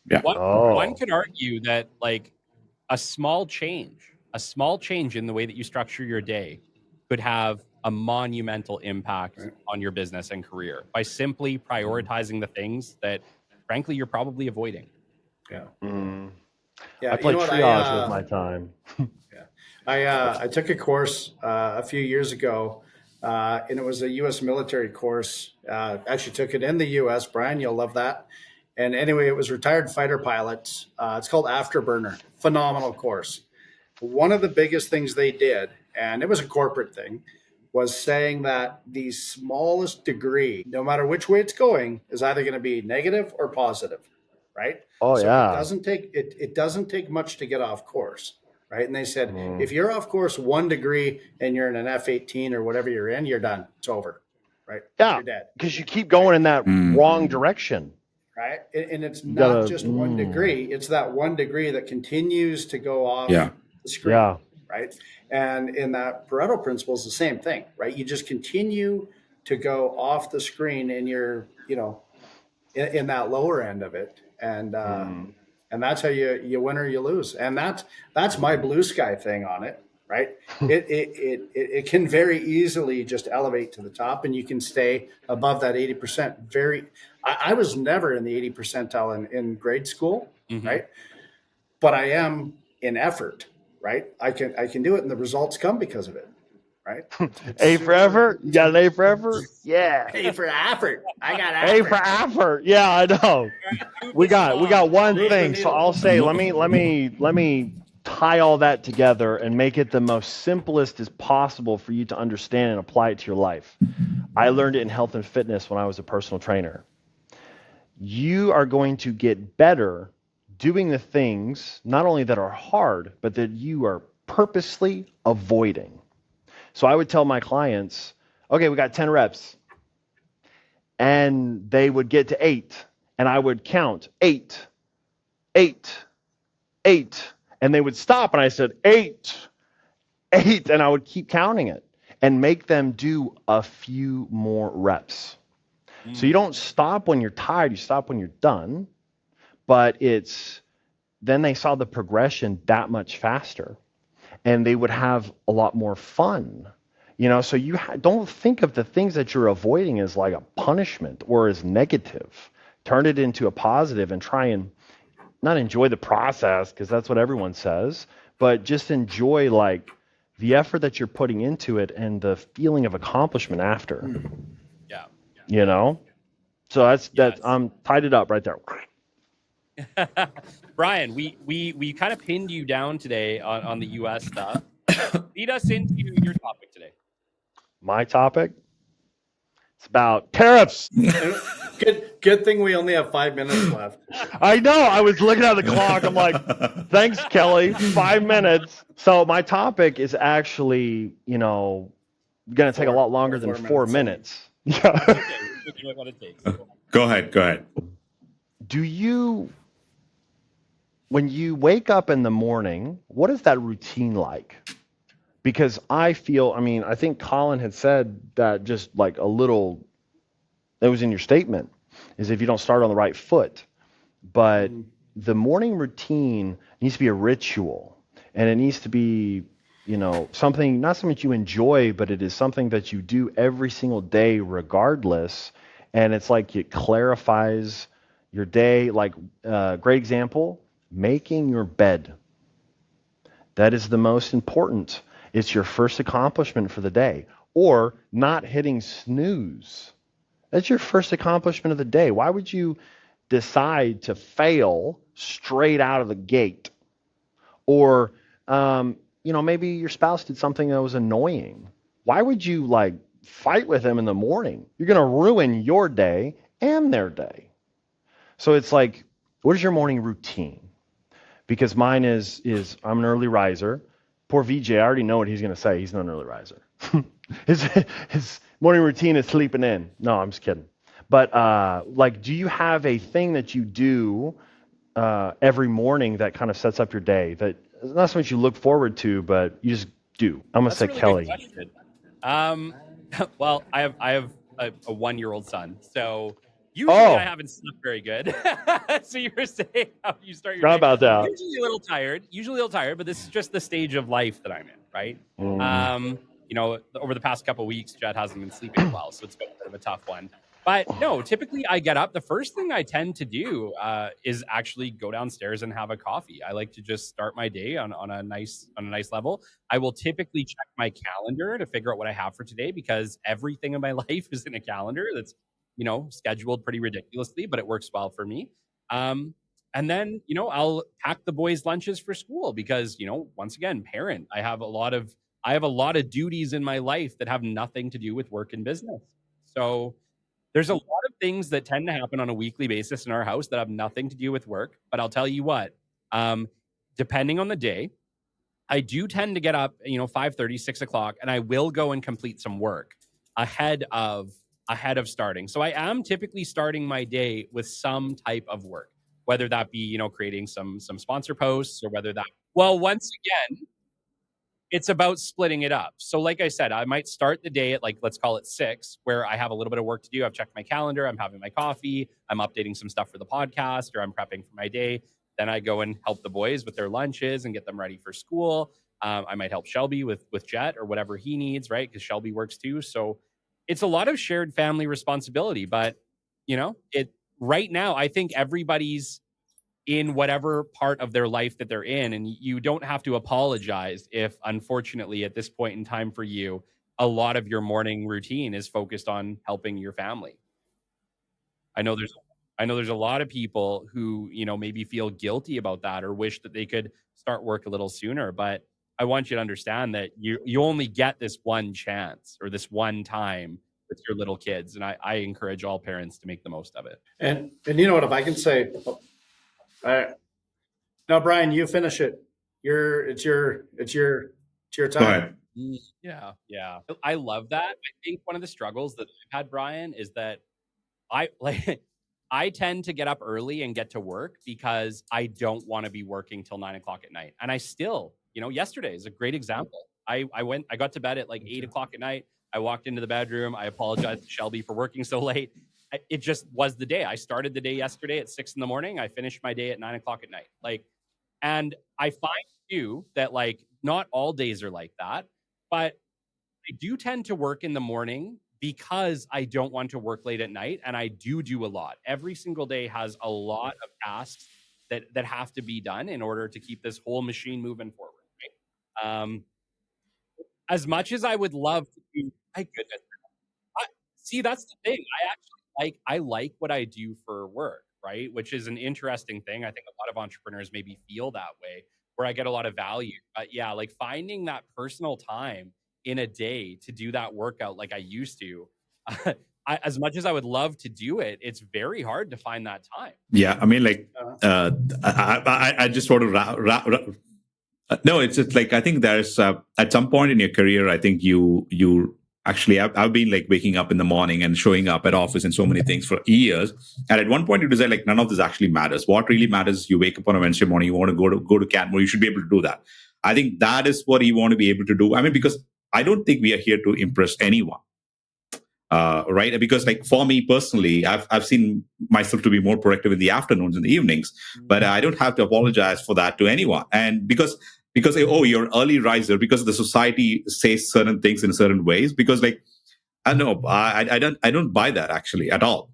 Yeah. One could argue that like a small change in the way that you structure your day could have a monumental impact on your business and career by simply prioritizing the things that, frankly, you're probably avoiding. Yeah. Yeah, I play triage with my time. I took a course a few years ago, and it was a U.S. military course. Actually took it in the U.S. Bryan, you'll love that. And anyway, it was retired fighter pilots. It's called Afterburner. Phenomenal course. One of the biggest things they did, and it was a corporate thing, was saying that the smallest degree, no matter which way it's going, is either going to be negative or positive, right? So it doesn't take much to get off course, right? And they said, if you're off course 1 degree and you're in an F-18 or whatever you're in, you're done. It's over, right? Yeah, you're dead. Because you keep going in that wrong direction. Right. And it's not just 1 degree. It's that 1 degree that continues to go off the screen. Yeah. Right. And in that Pareto Principle is the same thing, right? You just continue to go off the screen and you're, in that lower end of it. And that's how you win or you lose. And that's my blue sky thing on it. Right. It can very easily just elevate to the top and you can stay above that 80%. I was never in the 80 percentile in grade school. Right. But I am in effort. Right. I can do it and the results come because of it. Right. A for effort. You got an A for effort. Yeah. A for effort. I got A for effort. Yeah, I know. We got one thing. So I'll say, let me tie all that together and make it the most simplest as possible for you to understand and apply it to your life. I learned it in health and fitness when I was a personal trainer. You are going to get better doing the things not only that are hard, but that you are purposely avoiding. So I would tell my clients, okay, we got 10 reps. And they would get to 8. And I would count 8, 8, 8. And they would stop. And I said, 8, 8. And I would keep counting it and make them do a few more reps. So you don't stop when you're tired. You stop when you're done. But then they saw the progression that much faster. And they would have a lot more fun. So you don't think of the things that you're avoiding as like a punishment or as negative. Turn it into a positive and try and not enjoy the process, because that's what everyone says, but just enjoy like the effort that you're putting into it and the feeling of accomplishment after. Yeah. So that's I'm tied it up right there. Bryan, we kind of pinned you down today on the US stuff. Lead us into your topic today. My topic? It's about tariffs. Good thing we only have 5 minutes left. I know. I was looking at the clock. I'm like, thanks, Kelly. 5 minutes. So my topic is actually, going to take a lot longer than 4 minutes. Yeah. Okay, what it takes. Go ahead. Do you, when you wake up in the morning, what is that routine like? Because I think Colin had said that just like a little, it was in your statement, is if you don't start on the right foot. But the morning routine needs to be a ritual, and it needs to be, something, not something you enjoy, but it is something that you do every single day regardless. And it's like it clarifies your day. Like, great example, making your bed. That is the most important. It's your first accomplishment for the day. Or not hitting snooze. That's your first accomplishment of the day. Why would you decide to fail straight out of the gate? Or, maybe your spouse did something that was annoying. Why would you fight with them in the morning? You're going to ruin your day and their day. So it's like, what is your morning routine? Because mine is I'm an early riser. Poor VJ, I already know what he's going to say. He's not an early riser. his morning routine is sleeping in. No, I'm just kidding. But do you have a thing that you do every morning that kind of sets up your day? That is not something you look forward to, but you just do. I'm gonna say Kelly. Well, I have a 1-year-old son, so usually I haven't slept very good. So you were saying how you start your day. About that. Usually a little tired, but this is just the stage of life that I'm in, right? Over the past couple of weeks, Jed hasn't been sleeping well, so it's been a bit of a tough one. But no, typically I get up. The first thing I tend to do is actually go downstairs and have a coffee. I like to just start my day on a nice level. I will typically check my calendar to figure out what I have for today, because everything in my life is in a calendar that's scheduled pretty ridiculously, but it works well for me. And then I'll pack the boys' lunches for school because once again, parent. I have a lot of duties in my life that have nothing to do with work and business. So there's a lot of things that tend to happen on a weekly basis in our house that have nothing to do with work. But I'll tell you what, depending on the day, I do tend to get up, 5:30, 6 o'clock, and I will go and complete some work ahead of starting. So I am typically starting my day with some type of work, whether that be, creating some sponsor posts, or whether that, well, once again, it's about splitting it up. So like I said, I might start the day at let's call it 6, where I have a little bit of work to do. I've checked my calendar. I'm having my coffee. I'm updating some stuff for the podcast, or I'm prepping for my day. Then I go and help the boys with their lunches and get them ready for school. I might help Shelby with Jet or whatever he needs, right? Because Shelby works too. So it's a lot of shared family responsibility. But, right now, I think everybody's in whatever part of their life that they're in. And you don't have to apologize if, unfortunately, at this point in time for you, a lot of your morning routine is focused on helping your family. I know there's a lot of people who, maybe feel guilty about that or wish that they could start work a little sooner. But I want you to understand that you only get this one chance or this one time with your little kids. And I encourage all parents to make the most of it. And you know what, if I can say, now, Bryan, you finish it. It's your time. Go ahead. Yeah. I love that. I think one of the struggles that I've had, Bryan, is that I tend to get up early and get to work because I don't want to be working till 9 o'clock at night. And I still, yesterday is a great example. I got to bed at 8 o'clock at night. I walked into the bedroom. I apologized to Shelby for working so late. It just was the day. I started the day yesterday at 6 a.m. I finished my day at 9 o'clock at night. And I find too that not all days are like that, but I do tend to work in the morning because I don't want to work late at night. And I do a lot. Every single day has a lot of tasks that have to be done in order to keep this whole machine moving forward. Right? As much as I would love to do, my goodness. See, that's the thing. I like what I do for work, right? Which is an interesting thing. I think a lot of entrepreneurs maybe feel that way, where I get a lot of value. But yeah, finding that personal time in a day to do that workout like I used to, as much as I would love to do it, it's very hard to find that time. Yeah, I mean, like, I just want to no, it's just like, I think there's at some point in your career, I think you actually, I've been like waking up in the morning and showing up at office and so many things for years. And at one point you decide like none of this actually matters. What really matters is you wake up on a Wednesday morning, you want to go to Canmore, you should be able to do that. I think that is what you want to be able to do. I mean, because I don't think we are here to impress anyone. Right? Because like for me personally, I've seen myself to be more productive in the afternoons and the evenings, but I don't have to apologize for that to anyone. And because oh, you're an early riser, because the society says certain things in certain ways. Because like I know I don't buy that actually at all.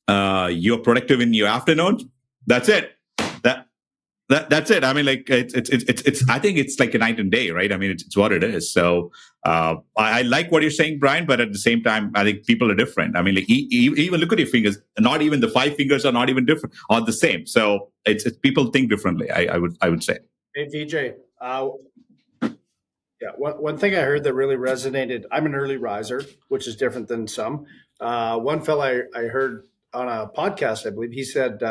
You're productive in your afternoons. That's it. That's it. I mean, like it's. I think it's like a night and day, right? I mean, it's what it is. So I like what you're saying, Bryan, but at the same time, I think people are different. I mean, like even look at your fingers. Not even the 5 fingers are not even different, are the same. So it's people think differently. I would say. Hey, VJ. Yeah, one thing I heard that really resonated. I'm an early riser, which is different than some. One fella I heard on a podcast, I believe, he said,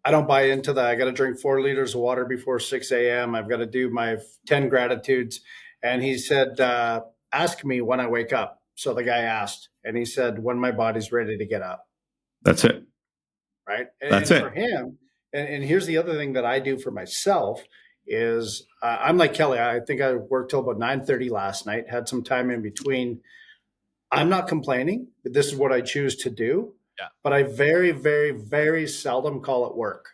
I don't buy into that. I got to drink 4 liters of water before 6 a.m. I've got to do my 10 gratitudes. And he said, ask me when I wake up. So the guy asked, and he said, when my body's ready to get up. That's it. Right. That's and it. For him, and here's the other thing that I do for myself is I'm like Kelly. I think I worked till about 9:30 last night, had some time in between. I'm not complaining, but this is what I choose to do. Yeah. But I very, very, very seldom call it work,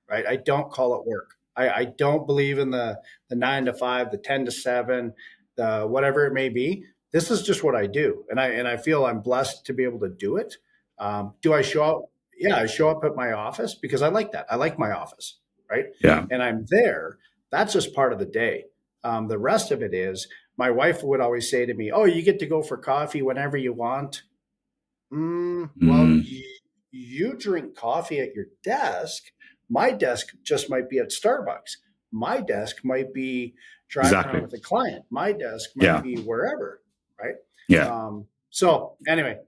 right? I don't call it work. I don't believe in the 9 to 5, the 10 to 7, the whatever it may be. This is just what I do. And I feel I'm blessed to be able to do it. Do I show up? Yeah, I show up at my office because I like that. I like my office, right? Yeah. And I'm there. That's just part of the day. The rest of it is, my wife would always say to me, oh, you get to go for coffee whenever you want. Well, you drink coffee at your desk. My desk just might be at Starbucks. My desk might be driving around with a client. My desk might be wherever, right? Yeah. So anyway,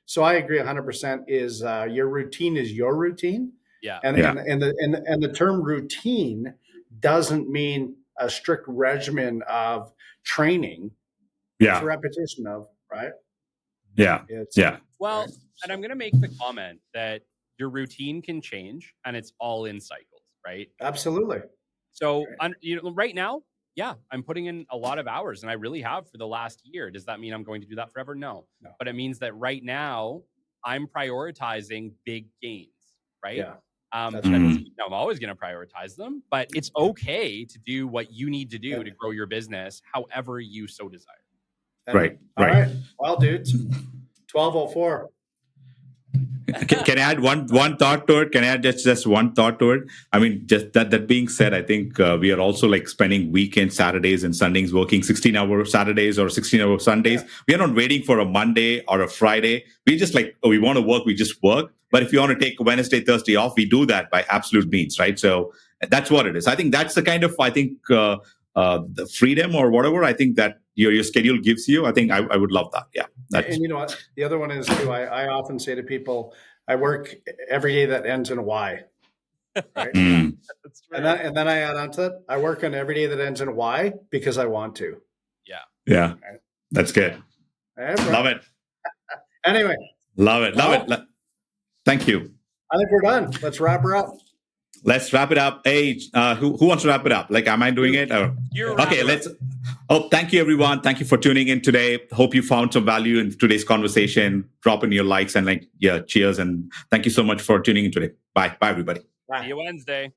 so I agree 100% is your routine is your routine. Yeah. And the term routine doesn't mean a strict regimen of training. Yeah. It's a repetition of, right? Yeah. Well, and I'm going to make the comment that your routine can change and it's all in cycles, right? Absolutely. So right now, yeah, I'm putting in a lot of hours and I really have for the last year. Does that mean I'm going to do that forever? No. But it means that right now I'm prioritizing big gains, right? Yeah. That doesn't mean I'm always going to prioritize them, but it's okay to do what you need to do to grow your business however you so desire. Right. All right. Well, dudes, 12:04. Can I add one thought to it? Can I add just one thought to it? I mean, just that being said, I think we are also like spending weekends, Saturdays and Sundays, working 16-hour Saturdays or 16-hour Sundays. Yeah. We are not waiting for a Monday or a Friday. We just like, we want to work, we just work. But if you want to take Wednesday, Thursday off, we do that by absolute means, right? So that's what it is. I think that's the kind of, the freedom or whatever, I think that your schedule gives you. I think I would love that. Yeah. And you know what? The other one is too, I often say to people, I work every day that ends in a Y. Right? That's right. And then I add on to it, I work on every day that ends in a Y because I want to. Yeah. Yeah. Right. That's good. Right, love it. Anyway. Love it. Thank you. I think we're done. Let's wrap her up. Let's wrap it up. Hey, who wants to wrap it up? Like, am I doing it? Or? Okay, let's. Oh, thank you, everyone. Thank you for tuning in today. Hope you found some value in today's conversation. Drop in your likes and cheers. And thank you so much for tuning in today. Bye, everybody. Bye. See you Wednesday.